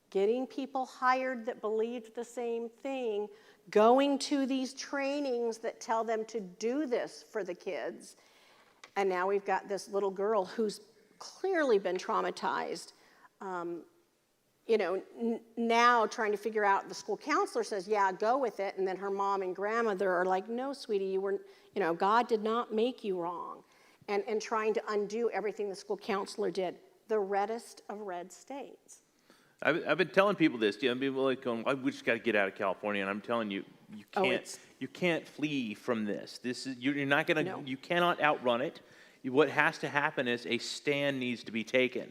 getting people hired that believed the same thing, going to these trainings that tell them to do this for the kids. And now we've got this little girl who's clearly been traumatized. Now trying to figure out, the school counselor says, yeah, go with it. And then her mom and grandmother are like, no, sweetie, God did not make you wrong. And trying to undo everything the school counselor did. The reddest of red states. I've been telling people this. People are like going, well, we just got to get out of California. And I'm telling you, you can't flee from this. You're not going to. No. You cannot outrun it. What has to happen is a stand needs to be taken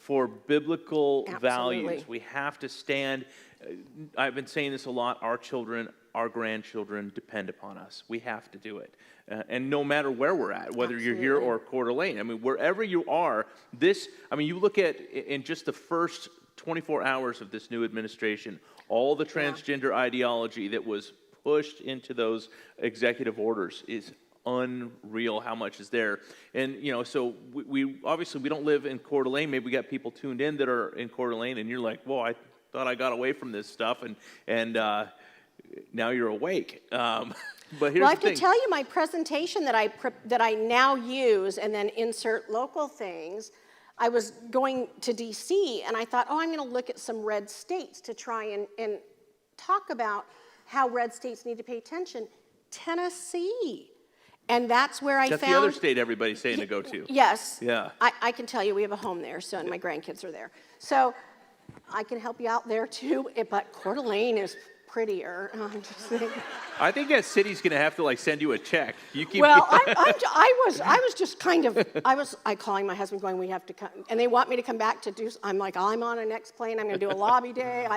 for biblical Absolutely. values. We have to stand. I've been saying this a lot. Our children, our grandchildren depend upon us. We have to do it. And no matter where we're at, whether you're here Absolutely. or Coeur d'Alene, I mean, wherever you are, you look at in just the first 24 hours of this new administration, all the transgender ideology that was pushed into those executive orders is unreal how much is there. And, so we obviously we don't live in Coeur d'Alene. Maybe we got people tuned in that are in Coeur d'Alene, and you're like, whoa, I thought I got away from this stuff, and now you're awake. But here's Well, I the have thing. to tell you my presentation that I now use and then insert local things. I was going to D.C. and I thought, I'm going to look at some red states to try and talk about how red states need to pay attention. Tennessee. And that's where I That's found... the other state everybody's saying to go to. Yes. Yeah. I can tell you we have a home there, so and my grandkids are there. So I can help you out there too, but Coeur d'Alene is prettier. I'm just saying. I think that city's going to have to send you a check. You keep. Well, I was just kind of, I calling my husband going, we have to come, and they want me to come back to do, I'm like, I'm on a next plane, I'm going to do a lobby day,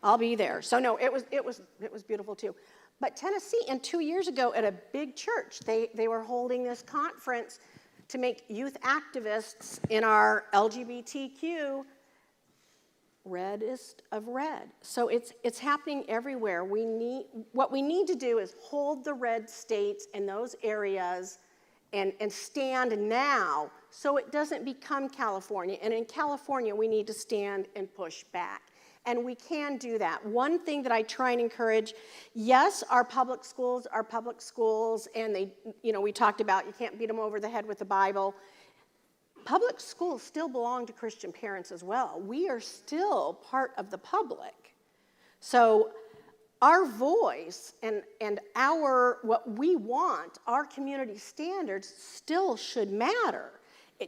I'll be there. So no, it was beautiful too. But Tennessee, and 2 years ago at a big church, they were holding this conference to make youth activists in our LGBTQ reddest of red. So it's happening everywhere. What we need to do is hold the red states in those areas and stand now so it doesn't become California. And in California, we need to stand and push back. And we can do that. One thing that I try and encourage, yes, our public schools are public schools, and they, we talked about you can't beat them over the head with the Bible. Public schools still belong to Christian parents as well. We are still part of the public. So our voice and what we want, our community standards still should matter.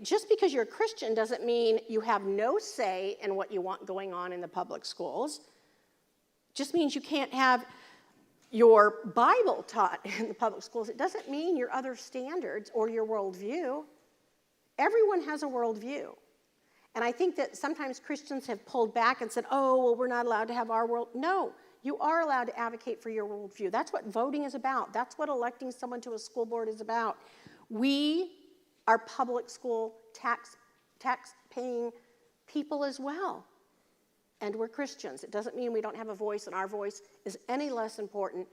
Just because you're a Christian doesn't mean you have no say in what you want going on in the public schools. Just means you can't have your Bible taught in the public schools. It doesn't mean your other standards or your worldview. Everyone has a worldview. And I think that sometimes Christians have pulled back and said, we're not allowed to have our world. No, you are allowed to advocate for your worldview. That's what voting is about. That's what electing someone to a school board is about. We are public school tax-paying people as well. And we're Christians. It doesn't mean we don't have a voice, and our voice is any less important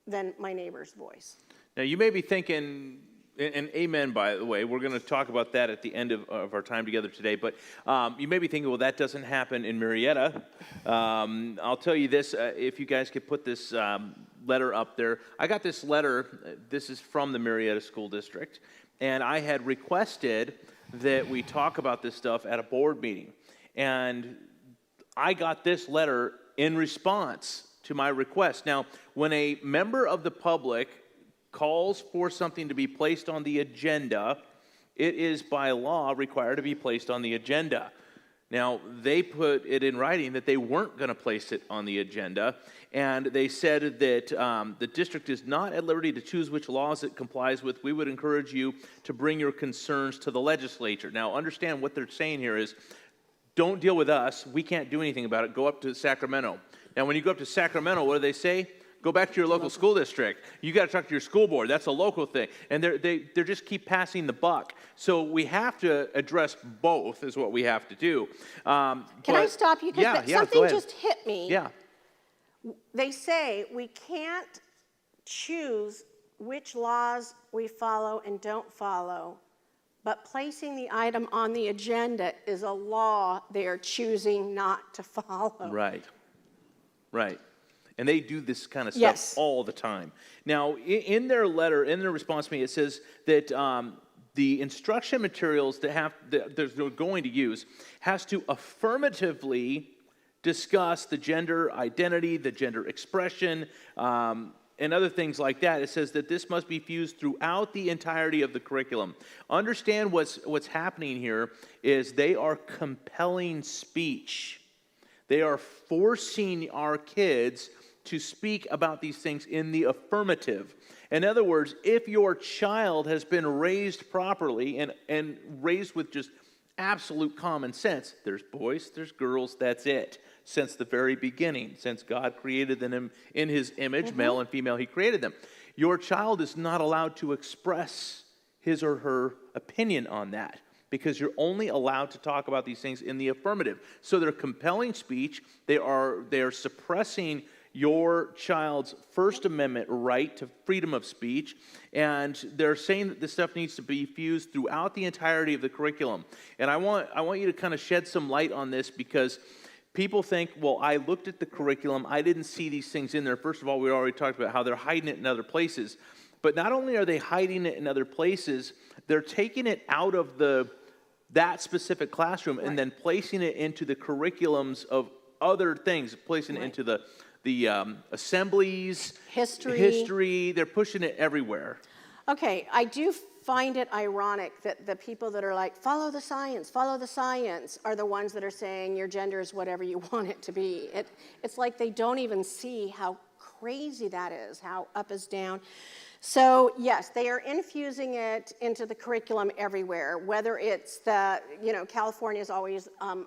than my neighbor's voice. Now, you may be thinking, and amen, by the way, we're going to talk about that at the end of our time together today, but you may be thinking, well, that doesn't happen in Marietta. I'll tell you this, if you guys could put this letter up there. I got this letter, this is from the Marietta School District, and I had requested that we talk about this stuff at a board meeting. And I got this letter in response to my request. Now, when a member of the public calls for something to be placed on the agenda, it is by law required to be placed on the agenda. Now, they put it in writing that they weren't going to place it on the agenda, and they said that the district is not at liberty to choose which laws it complies with. We would encourage you to bring your concerns to the legislature. Now, understand what they're saying here is, don't deal with us. We can't do anything about it. Go up to Sacramento. Now, when you go up to Sacramento, what do they say? Go back to your local school district. You got to talk to your school board. That's a local thing. And they just keep passing the buck. So we have to address both is what we have to do. Can I stop you? Because something just hit me. Yeah. They say we can't choose which laws we follow and don't follow, but placing the item on the agenda is a law they are choosing not to follow. Right. Right. And they do this kind of stuff all the time. Now, in their letter, in their response to me, it says that the instruction materials that they're going to use has to affirmatively discuss the gender identity, the gender expression, and other things like that. It says that this must be fused throughout the entirety of the curriculum. Understand what's happening here is they are compelling speech. They are forcing our kids to speak about these things in the affirmative. In other words, if your child has been raised properly and raised with just absolute common sense. There's boys, there's girls, that's it. Since the very beginning, since God created them in his image, male and female, he created them. Your child is not allowed to express his or her opinion on that, because you're only allowed to talk about these things in the affirmative. So they're compelling speech. They are suppressing your child's First Amendment right to freedom of speech, and they're saying that this stuff needs to be fused throughout the entirety of the curriculum. And I want you to kind of shed some light on this, because people think, well, I looked at the curriculum, I didn't see these things in there. First of all, we already talked about how they're hiding it in other places. But not only are they hiding it in other places, they're taking it out of that specific classroom and then placing it into the curriculums of other things, placing it into the assemblies, history. They're pushing it everywhere. Okay, I do find it ironic that the people that are like, follow the science, are the ones that are saying your gender is whatever you want it to be. It's like they don't even see how crazy that is, how up is down. So yes, they are infusing it into the curriculum everywhere, whether it's California is always on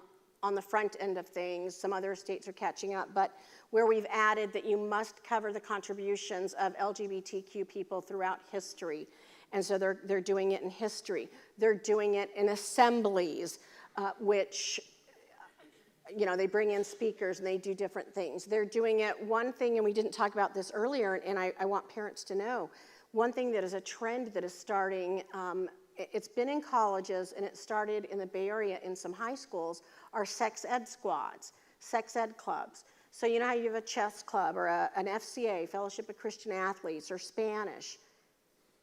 the front end of things. Some other states are catching up, but where we've added that you must cover the contributions of LGBTQ people throughout history. And so they're doing it in history. They're doing it in assemblies, which, they bring in speakers and they do different things. They're doing it, one thing, and we didn't talk about this earlier, and I want parents to know, one thing that is a trend that is starting, it's been in colleges and it started in the Bay Area in some high schools, are sex ed squads, sex ed clubs. So you know how you have a chess club or an FCA, Fellowship of Christian Athletes, or Spanish.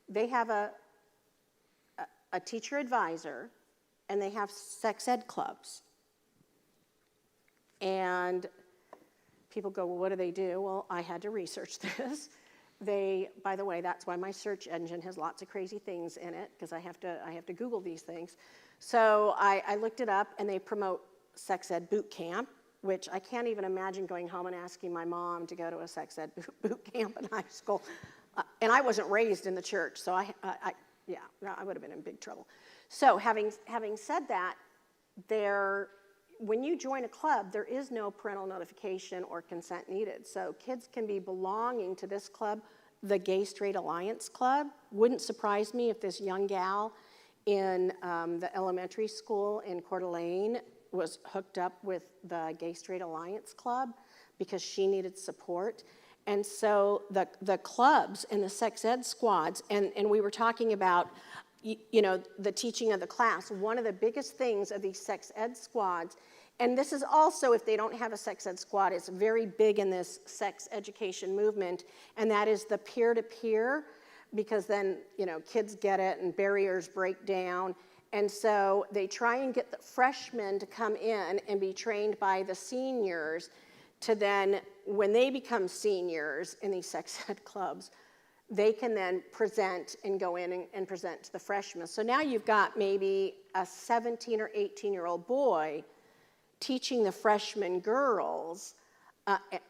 They have a teacher advisor, and they have sex ed clubs. And people go, well, what do they do? Well, I had to research this. By the way, that's why my search engine has lots of crazy things in it, because I have to Google these things. So I looked it up, and they promote sex ed boot camp, which I can't even imagine going home and asking my mom to go to a sex ed boot camp in high school. And I wasn't raised in the church, so I would have been in big trouble. So having said that, when you join a club, there is no parental notification or consent needed. So kids can be belonging to this club, the Gay Straight Alliance Club. Wouldn't surprise me if this young gal in the elementary school in Coeur d'Alene was hooked up with the Gay Straight Alliance Club because she needed support. And so the clubs and the sex ed squads, and we were talking about, the teaching of the class. One of the biggest things of these sex ed squads, and this is also, if they don't have a sex ed squad, it's very big in this sex education movement, and that is the peer-to-peer, because then, kids get it and barriers break down. And so they try and get the freshmen to come in and be trained by the seniors to then, when they become seniors in these sex ed clubs, they can then present and go in and present to the freshmen. So now you've got maybe a 17 or 18-year-old boy teaching the freshman girls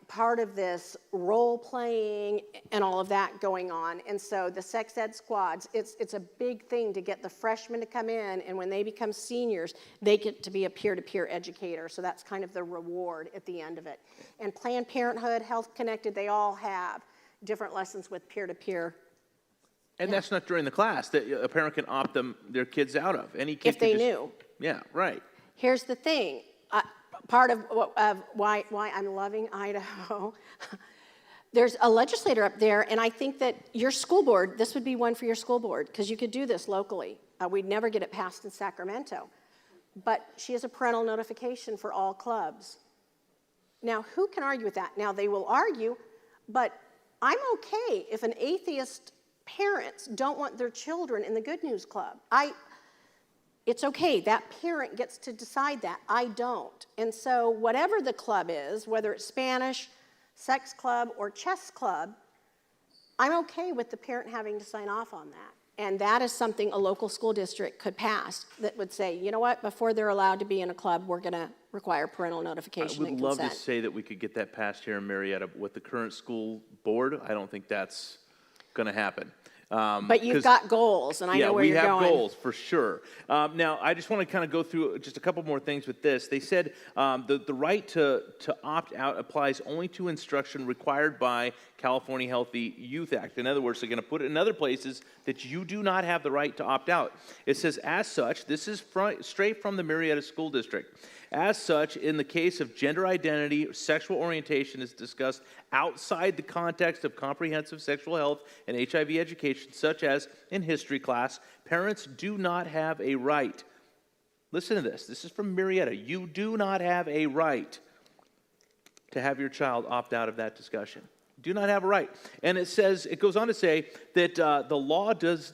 part of this role playing and all of that going on. And so the sex ed squads, it's a big thing to get the freshmen to come in, and when they become seniors, they get to be a peer-to-peer educator. So that's kind of the reward at the end of it. And Planned Parenthood, Health Connected, they all have different lessons with peer-to-peer. And that's not during the class that a parent can opt their kids out of. Any kid if they knew. Yeah, right. Here's the thing. Part of why I'm loving Idaho, there's a legislator up there, and I think that your school board, this would be one for your school board, because you could do this locally. We'd never get it passed in Sacramento. But she has a parental notification for all clubs. Now, who can argue with that? Now, they will argue, but I'm okay if an atheist parents don't want their children in the Good News Club. It's okay, that parent gets to decide that. I don't. And so whatever the club is, whether it's Spanish, sex club, or chess club, I'm okay with the parent having to sign off on that. And that is something a local school district could pass that would say, you know what, before they're allowed to be in a club, we're going to require parental notification and consent. I would love to say that we could get that passed here in Marietta with the current school board. I don't think that's going to happen. But you've got goals, and I know where you're going. Yeah, we have goals for sure. Now, I just want to kind of go through just a couple more things with this. They said the right to opt out applies only to instruction required by California Healthy Youth Act. In other words, they're going to put it in other places that you do not have the right to opt out. It says, as such, this is straight from the Marietta School District. As such, in the case of gender identity, sexual orientation is discussed outside the context of comprehensive sexual health and HIV education, such as in history class, parents do not have a right. Listen to this. This is from Marietta. You do not have a right to have your child opt out of that discussion. Do not have a right. And it goes on to say that the law does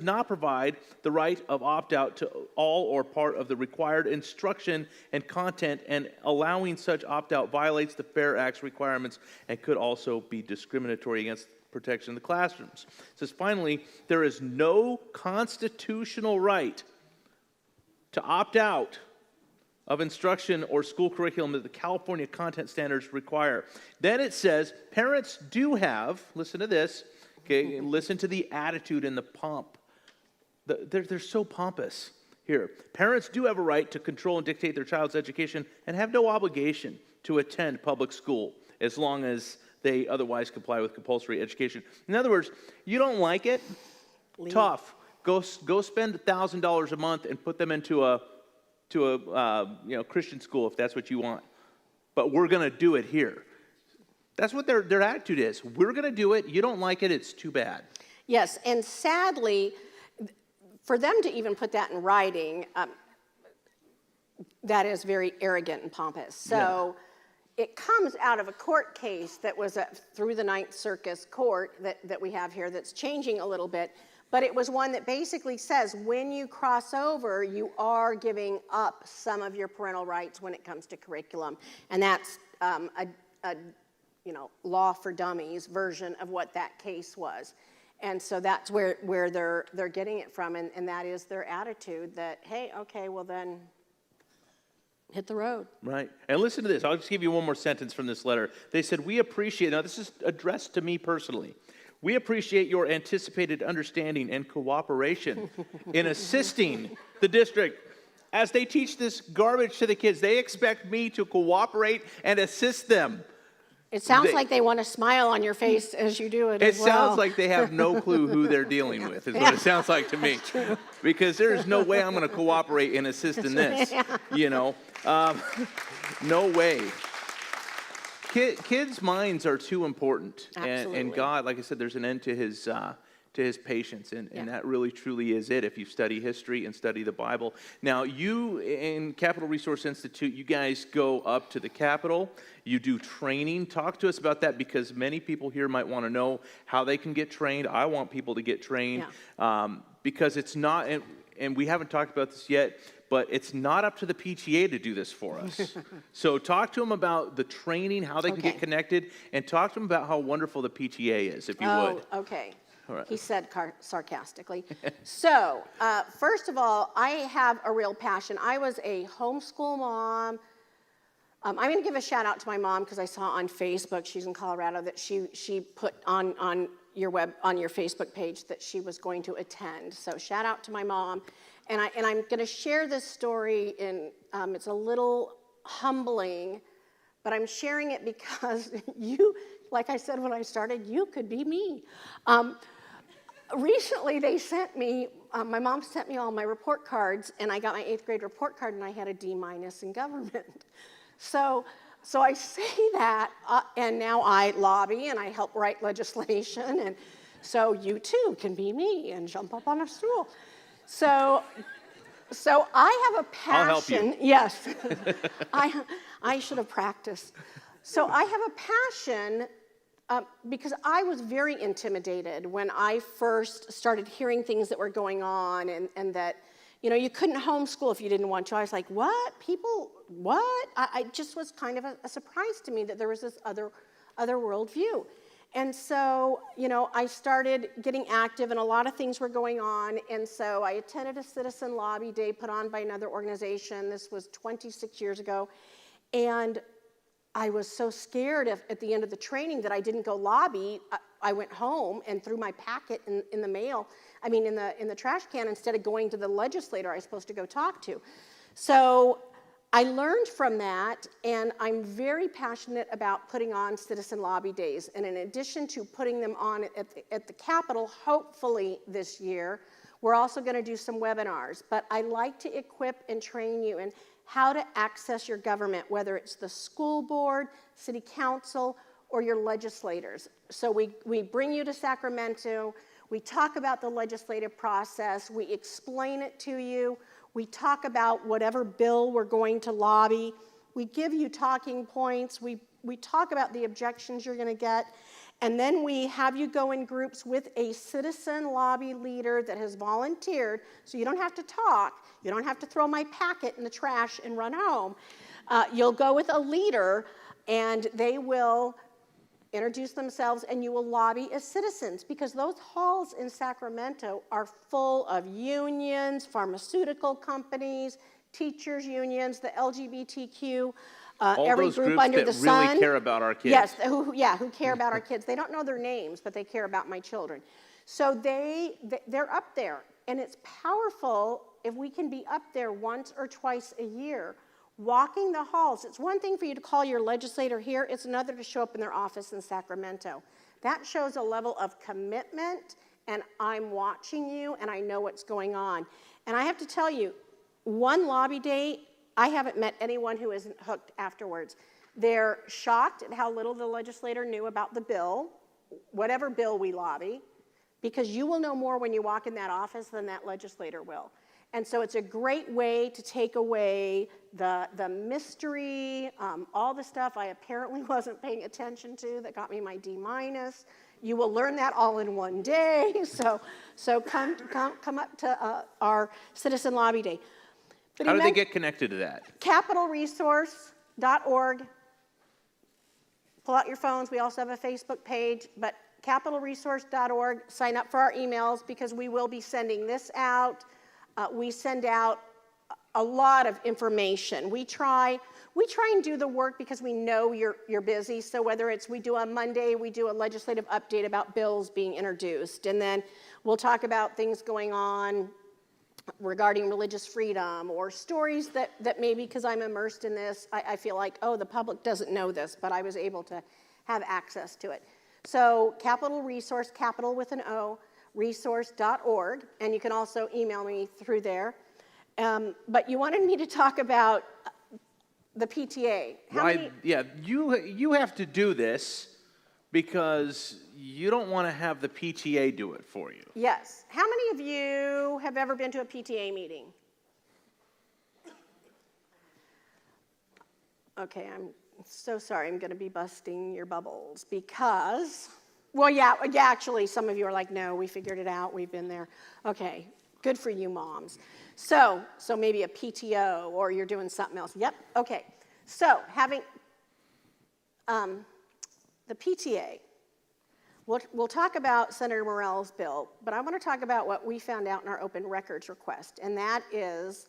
not provide the right of opt-out to all or part of the required instruction and content, and allowing such opt-out violates the FAIR Act's requirements and could also be discriminatory against protection in the classrooms. It says, finally, there is no constitutional right to opt out of instruction or school curriculum that the California content standards require. Then it says, parents do have, listen to this, okay, listen to the attitude and the pomp. They're so pompous here. Parents do have a right to control and dictate their child's education and have no obligation to attend public school as long as they otherwise comply with compulsory education. In other words, you don't like it? Leave. Tough. Go spend $1,000 a month and put them into a Christian school if that's what you want. But we're going to do it here. That's what their attitude is. We're going to do it. You don't like it, it's too bad. Yes, and sadly, for them to even put that in writing, that is very arrogant and pompous. So it comes out of a court case that was through the Ninth Circuit Court that we have here that's changing a little bit. But it was one that basically says when you cross over, you are giving up some of your parental rights when it comes to curriculum. And that's a law for dummies version of what that case was. And so that's where they're getting it from, and that is their attitude that, hey, okay, well then, hit the road. Right. And listen to this. I'll just give you one more sentence from this letter. They said, we appreciate, now this is addressed to me personally, we appreciate your anticipated understanding and cooperation in assisting the district as they teach this garbage to the kids. They expect me to cooperate and assist them. It sounds like they want a smile on your face as you do it as well. It sounds like they have no clue who they're dealing with, is what it sounds like to me. Because there's no way I'm going to cooperate and assist in this, no way. Kids' minds are too important. And God, like I said, there's an end to his patience, and that really truly is it if you study history and study the Bible. Now, you in Capital Resource Institute, you guys go up to the Capitol, you do training. Talk to us about that, because many people here might want to know how they can get trained. I want people to get trained, because it's not, and we haven't talked about this yet, but it's not up to the PTA to do this for us. So talk to them about the training, how they can get connected, and talk to them about how wonderful the PTA is, if you would. Okay. Right. He said sarcastically. So, first of all, I have a real passion. I was a homeschool mom. I'm going to give a shout out to my mom, because I saw on Facebook, she's in Colorado, that she put on your Facebook page that she was going to attend. So shout out to my mom. And I'm going to share this story in, it's a little humbling, but I'm sharing it because you, like I said when I started, you could be me. Recently, they sent me, my mom sent me all my report cards, and I got my 8th grade report card, and I had a D- in government. So I say that, and now I lobby, and I help write legislation, and so you too can be me and jump up on a stool. So I have a passion. I'll help you. Yes, I should have practiced. So I have a passion. Because I was very intimidated when I first started hearing things that were going on, and that, you couldn't homeschool if you didn't want to. I was like, what? People, what? I just was kind of a surprise to me that there was this other worldview. And so, I started getting active, and a lot of things were going on, and so I attended a citizen lobby day put on by another organization. This was 26 years ago, and I was so scared at the end of the training that I didn't go lobby. I went home and threw my packet in the mail, in the trash can instead of going to the legislator I was supposed to go talk to. So I learned from that, and I'm very passionate about putting on citizen lobby days. And in addition to putting them on at the Capitol, hopefully this year, we're also going to do some webinars. But I like to equip and train you in how to access your government, whether it's the school board, city council, or your legislators. So we bring you to Sacramento, we talk about the legislative process, we explain it to you, we talk about whatever bill we're going to lobby, we give you talking points, we talk about the objections you're going to get, and then we have you go in groups with a citizen lobby leader that has volunteered, so you don't have to talk, you don't have to throw my packet in the trash and run home. You'll go with a leader, and they will introduce themselves, and you will lobby as citizens, because those halls in Sacramento are full of unions, pharmaceutical companies, teachers unions, the LGBTQ, every group under the sun. All those groups that really care about our kids. Yes, who care about our kids. They don't know their names, but they care about my children. So they're up there, and it's powerful if we can be up there once or twice a year, walking the halls. It's one thing for you to call your legislator here, it's another to show up in their office in Sacramento. That shows a level of commitment, and I'm watching you, and I know what's going on. And I have to tell you, one lobby day, I haven't met anyone who isn't hooked afterwards. They're shocked at how little the legislator knew about the bill, whatever bill we lobby, because you will know more when you walk in that office than that legislator will. And so it's a great way to take away the mystery, all the stuff I apparently wasn't paying attention to that got me my D-. You will learn that all in one day. So come up to our Citizen Lobby Day. But how do they get connected to that? CapitalResource.org. Pull out your phones. We also have a Facebook page, but CapitalResource.org. Sign up for our emails, because we will be sending this out. We send out a lot of information. We try and do the work because we know you're busy. So whether it's we do a Monday, we do a legislative update about bills being introduced, and then we'll talk about things going on regarding religious freedom, or stories that maybe because I'm immersed in this, I feel like, oh, the public doesn't know this, but I was able to have access to it. So Capital Resource, capital with an O, resource.org, and you can also email me through there. But you wanted me to talk about the PTA. You have to do this because you don't want to have the PTA do it for you. Yes. How many of you have ever been to a PTA meeting? Okay, I'm so sorry. I'm going to be busting your bubbles because, well, yeah, actually, some of you are like, no, we figured it out. We've been there. Okay, good for you, moms. So maybe a PTO, or you're doing something else. Yep, okay. So having the PTA, we'll talk about Senator Morell's bill, but I want to talk about what we found out in our open records request, and that is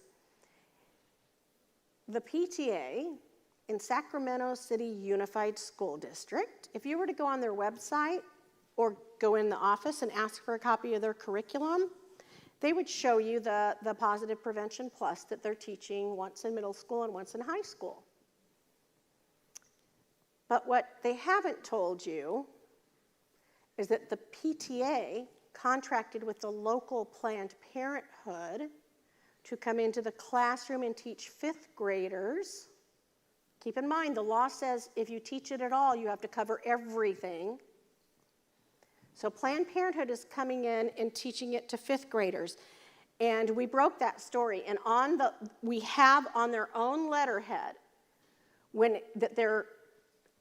the PTA in Sacramento City Unified School District. If you were to go on their website or go in the office and ask for a copy of their curriculum, they would show you the Positive Prevention Plus that they're teaching once in middle school and once in high school. But what they haven't told you is that the PTA contracted with the local Planned Parenthood to come into the classroom and teach fifth graders. Keep in mind, the law says if you teach it at all, you have to cover everything. So Planned Parenthood is coming in and teaching it to fifth graders. And we broke that story. And we have on their own letterhead,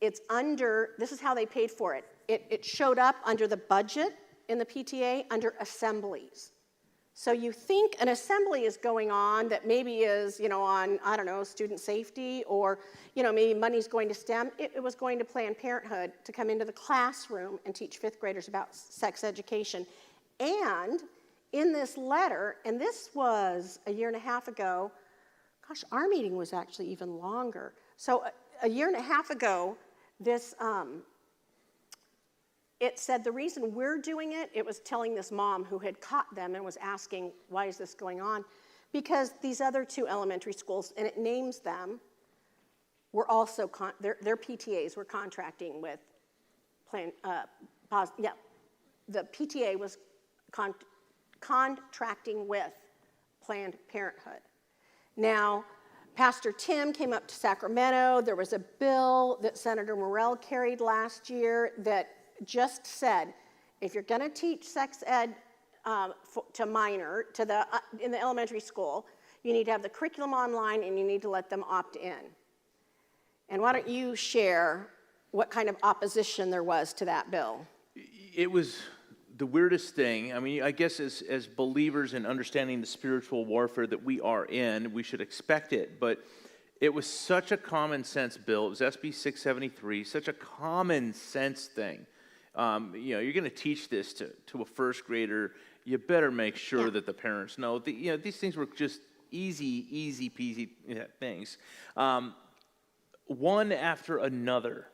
it's under, this is how they paid for it. It showed up under the budget in the PTA under assemblies. So you think an assembly is going on that maybe is, on, I don't know, student safety, or, maybe money's going to STEM. It was going to Planned Parenthood to come into the classroom and teach fifth graders about sex education. And in this letter, and this was a year and a half ago, gosh, our meeting was actually even longer. So a year and a half ago, this it said the reason we're doing it, it was telling this mom who had caught them and was asking, why is this going on? Because these other 2 elementary schools, and it names them, were also, their PTAs were contracting with the PTA was contracting with Planned Parenthood. Now, Pastor Tim came up to Sacramento. There was a bill that Senator Morrell carried last year that just said, if you're going to teach sex ed to minor, in the elementary school, you need to have the curriculum online and you need to let them opt in. And why don't you share what kind of opposition there was to that bill? It was the weirdest thing. I mean, I guess as believers in understanding the spiritual warfare that we are in, we should expect it. But it was such a common sense bill. It was SB 673, such a common sense thing. You're going to teach this to a first grader. You better make sure that the parents know. These things were just easy peasy things. One after another,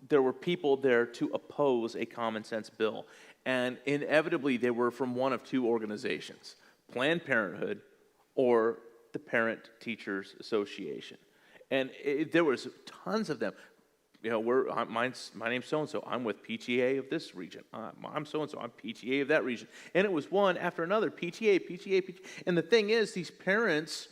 there were people there to oppose a common sense bill. And inevitably, they were from one of 2 organizations, Planned Parenthood or the Parent Teachers Association. And there was tons of them. My name's so-and-so. I'm with PTA of this region. I'm so-and-so. I'm PTA of that region. And it was one after another, PTA. And the thing is, these parents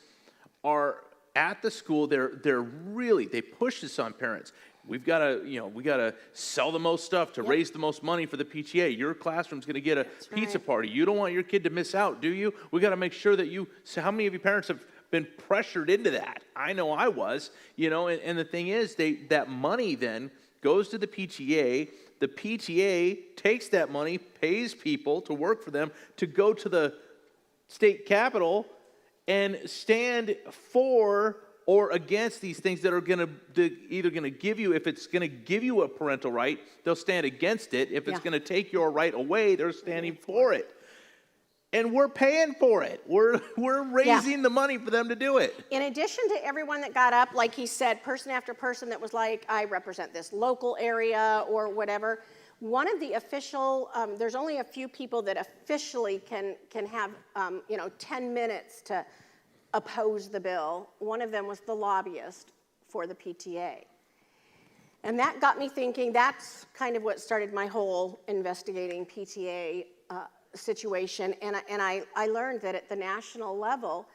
are at the school. They push this on parents. We got to sell the most stuff to raise the most money for the PTA. Your classroom's going to get a pizza party. You don't want your kid to miss out, do you? We got to make sure that so how many of you parents have been pressured into that? I know I was, and the thing is, that money then goes to the PTA. The PTA takes that money, pays people to work for them to go to the state capitol and stand for or against these things that are either going to give you, if it's going to give you a parental right, they'll stand against it. If it's going to take your right away, they're standing for it. And we're paying for it. We're raising the money for them to do it. In addition to everyone that got up, like he said, person after person that was like, I represent this local area or whatever, one of the official, there's only a few people that officially can have 10 minutes to oppose the bill. One of them was the lobbyist for the PTA. And that got me thinking, that's kind of what started my whole investigating PTA situation. And I learned that at the national level,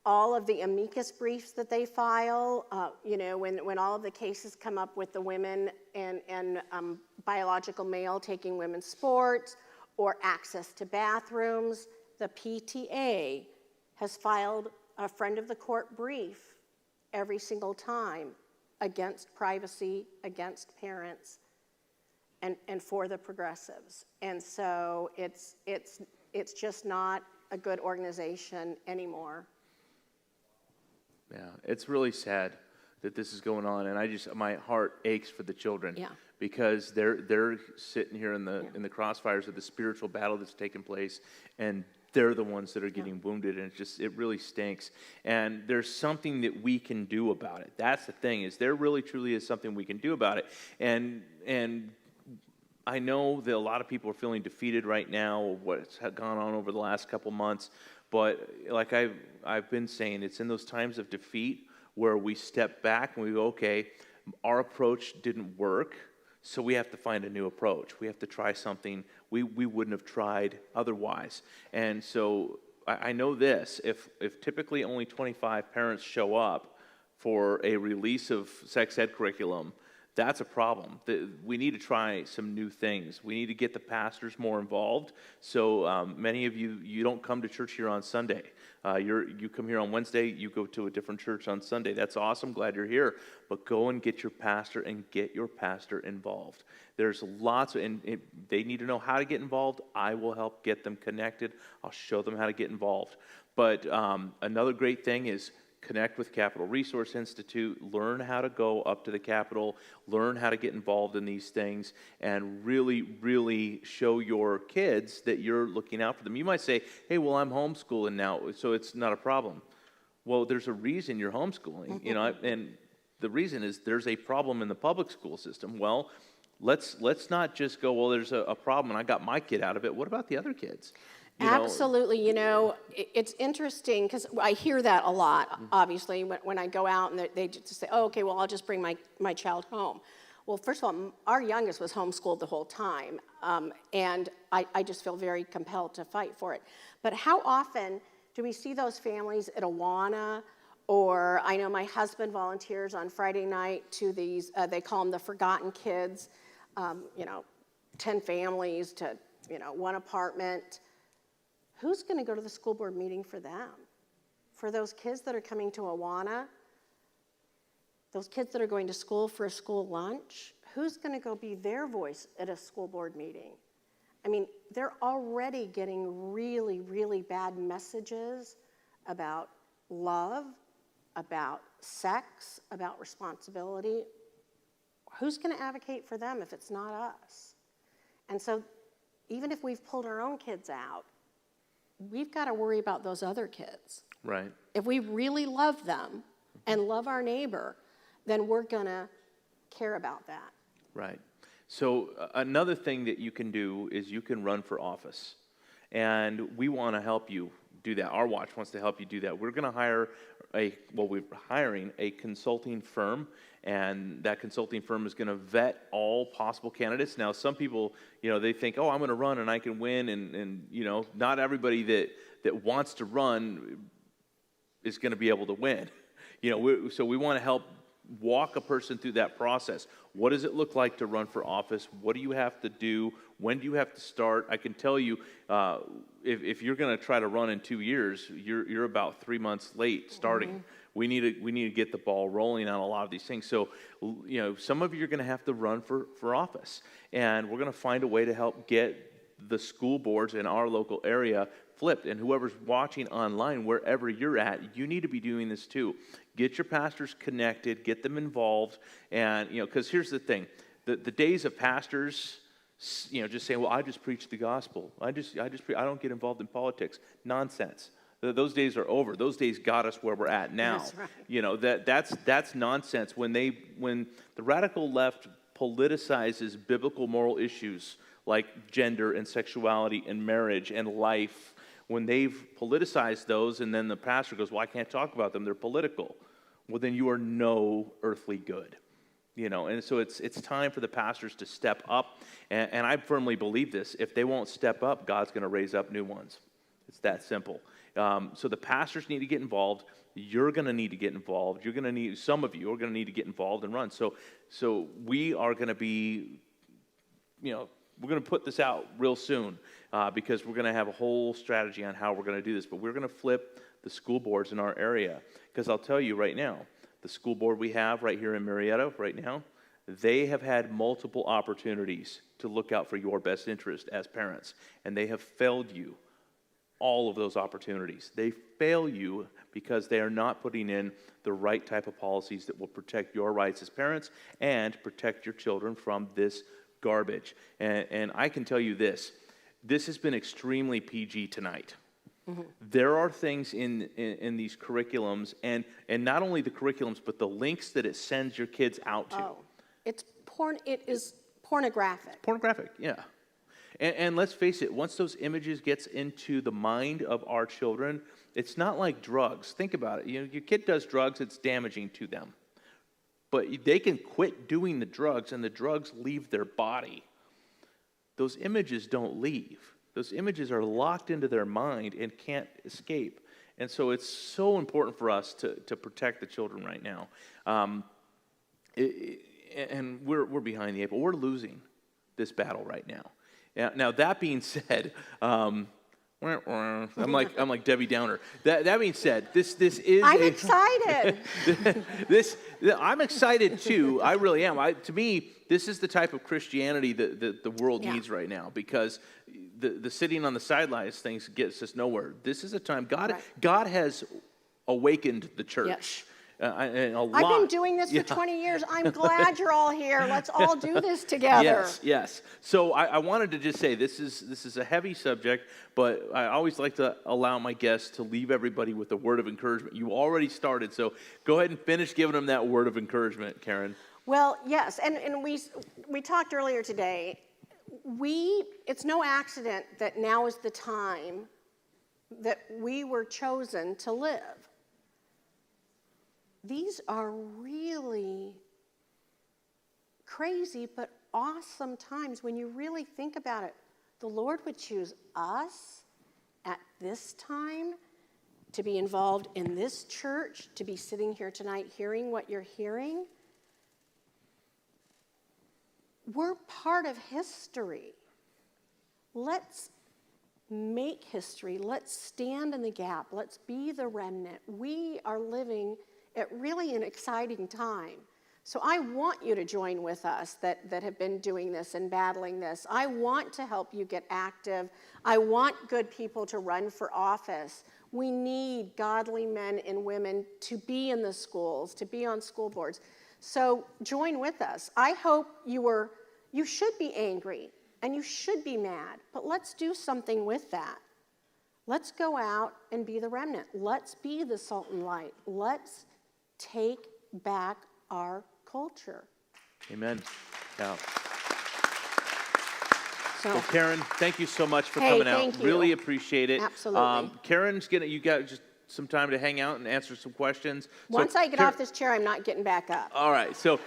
all of the amicus briefs that they file, when all of the cases come up with the women and biological male taking women's sports or access to bathrooms, the PTA has filed a friend of the court brief every single time against privacy, against parents, and for the progressives. And so it's just not a good organization anymore. Yeah, it's really sad that this is going on, and my heart aches for the children because they're sitting here in the crossfires of the spiritual battle that's taking place, and they're the ones that are getting wounded, and it really stinks. And there's something that we can do about it. That's the thing, is there really truly is something we can do about it. And I know that a lot of people are feeling defeated right now, what's gone on over the last couple months, but like I've been saying, it's in those times of defeat where we step back and we go, okay, our approach didn't work, so we have to find a new approach. We have to try something we wouldn't have tried otherwise. And so I know this, if typically only 25 parents show up for a release of sex ed curriculum, that's a problem. We need to try some new things. We need to get the pastors more involved. So many of you don't come to church here on Sunday. You come here on Wednesday, you go to a different church on Sunday. That's awesome, glad you're here. But go and get your pastor involved. There's lots, and they need to know how to get involved. I will help get them connected. I'll show them how to get involved. But another great thing is connect with Capitol Resource Institute, learn how to go up to the Capitol, learn how to get involved in these things, and really, really show your kids that you're looking out for them. You might say, hey, well, I'm homeschooling now, so it's not a problem. Well, there's a reason you're homeschooling, and the reason is there's a problem in the public school system. Well, let's not just go, well, there's a problem and I got my kid out of it. What about the other kids? Absolutely. It's interesting because I hear that a lot, obviously, when I go out and they just say, oh, okay, well, I'll just bring my child home. Well, first of all, our youngest was homeschooled the whole time, and I just feel very compelled to fight for it. But how often do we see those families at Awana, or I know my husband volunteers on Friday night to these, they call them the forgotten kids, 10 families to, one apartment. Who's going to go to the school board meeting for them? For those kids that are coming to Awana, those kids that are going to school for a school lunch, who's going to go be their voice at a school board meeting? I mean, they're already getting really, really bad messages about love, about sex, about responsibility. Who's going to advocate for them if it's not us? And so even if we've pulled our own kids out, we've got to worry about those other kids. Right. If we really love them and love our neighbor, then we're going to care about that. Right. So another thing that you can do is you can run for office. And we want to help you do that. Our watch wants to help you do that. We're going to we're hiring a consulting firm, and that consulting firm is going to vet all possible candidates. Now, some people, they think, oh, I'm going to run and I can win, and not everybody that wants to run is going to be able to win. So we want to help walk a person through that process. What does it look like to run for office? What do you have to do? When do you have to start? I can tell you, if you're going to try to run in 2 years, you're about 3 months late starting. Mm-hmm. We need to get the ball rolling on a lot of these things. So, some of you are going to have to run for office, and we're going to find a way to help get the school boards in our local area flipped. And whoever's watching online, wherever you're at, you need to be doing this too. Get your pastors connected, get them involved, and because here's the thing: the days of pastors, just saying, "Well, I just preach the gospel. I don't get involved in politics." Nonsense. Those days are over. Those days got us where we're at now. That's right. That's nonsense. When the radical left politicizes biblical moral issues like gender and sexuality and marriage and life, when they've politicized those, and then the pastor goes, well, I can't talk about them, they're political. Well, then you are no earthly good. And so it's time for the pastors to step up, and I firmly believe this. If they won't step up, God's going to raise up new ones. It's that simple. So the pastors need to get involved. You're going to need to get involved. Some of you are going to need to get involved and run. So we are going to be, we're going to put this out real soon because we're going to have a whole strategy on how we're going to do this. But we're going to flip the school boards in our area, because I'll tell you right now, the school board we have right here in Marietta right now, they have had multiple opportunities to look out for your best interest as parents, and they have failed you. All of those opportunities. They fail you because they are not putting in the right type of policies that will protect your rights as parents and protect your children from this garbage. And I can tell you this has been extremely PG tonight. Mm-hmm. There are things in these curriculums, and not only the curriculums, but the links that it sends your kids out to. Oh, it is pornographic. It's pornographic, yeah. And let's face it, once those images gets into the mind of our children, it's not like drugs. Think about it. Your kid does drugs, it's damaging to them. But they can quit doing the drugs, and the drugs leave their body. Those images don't leave. Those images are locked into their mind and can't escape. And so it's so important for us to protect the children right now. And we're behind the eight ball. We're losing this battle right now. Now that being said, I'm like Debbie Downer. That being said, this is. I'm excited. I'm excited too. I really am. To me, this is the type of Christianity that the world needs right now, because the sitting on the sidelines things gets us nowhere. This is a time God has awakened the church. Yes. I've been doing this for 20 years. I'm glad you're all here. Let's all do this together. Yes. So I wanted to just say this is a heavy subject, but I always like to allow my guests to leave everybody with a word of encouragement. You already started, so go ahead and finish giving them that word of encouragement, Karen. Well, yes, and we talked earlier today. It's no accident that now is the time that we were chosen to live. These are really crazy but awesome times when you really think about it. The Lord would choose us at this time to be involved in this church, to be sitting here tonight hearing what you're hearing. We're part of history. Let's make history. Let's stand in the gap. Let's be the remnant. We are living at really an exciting time. So I want you to join with us that have been doing this and battling this. I want to help you get active. I want good people to run for office. We need godly men and women to be in the schools, to be on school boards. So join with us. I hope you should be angry and you should be mad, but let's do something with that. Let's go out and be the remnant. Let's be the salt and light. Let's take back our culture. Amen. Yeah. So, Well, Karen, thank you so much for Hey, coming out. thank you. Really appreciate it. Absolutely. Karen's you got just some time to hang out and answer some questions. once I get off this chair, I'm not getting back up. All right, so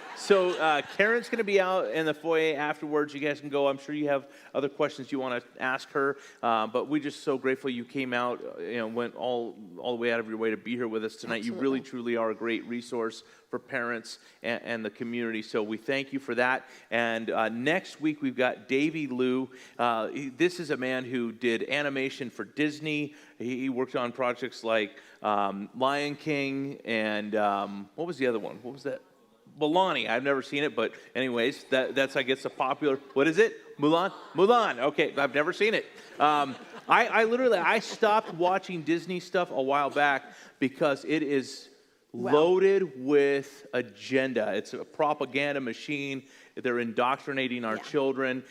Karen's going to be out in the foyer afterwards. You guys can go. I'm sure you have other questions you want to ask her, but we're just so grateful you came out. Went all the way out of your way to be here with us tonight. Absolutely. You really, truly are a great resource for parents and the community. So we thank you for that. And next week we've got Davey Liu. This is a man who did animation for Disney. He worked on projects like Lion King and what was the other one? What was that? Mulan. I've never seen it, but anyways, that's I guess a popular. What is it? Mulan. Mulan. Okay, I've never seen it. I stopped watching Disney stuff a while back because it is loaded with agenda. It's a propaganda machine. They're indoctrinating our children.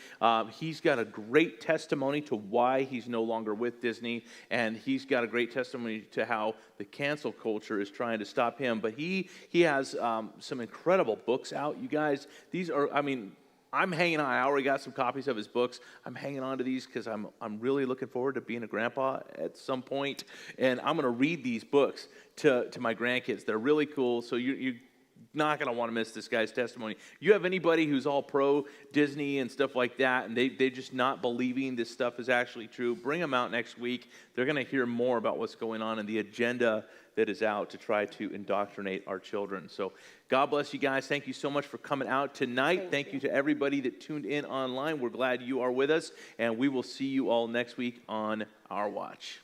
He's got a great testimony to why he's no longer with Disney, and he's got a great testimony to how the cancel culture is trying to stop him. But he has some incredible books out, you guys. These are, I'm hanging on. I already got some copies of his books. I'm hanging on to these because I'm really looking forward to being a grandpa at some point, and I'm going to read these books to my grandkids. They're really cool. So you're not going to want to miss this guy's testimony. You have anybody who's all pro Disney and stuff like that, and they're just not believing this stuff is actually true, bring them out next week. They're going to hear more about what's going on and the agenda that is out to try to indoctrinate our children. So God bless you guys. Thank you so much for coming out tonight. Thank you to everybody that tuned in online. We're glad you are with us, and we will see you all next week on Our Watch.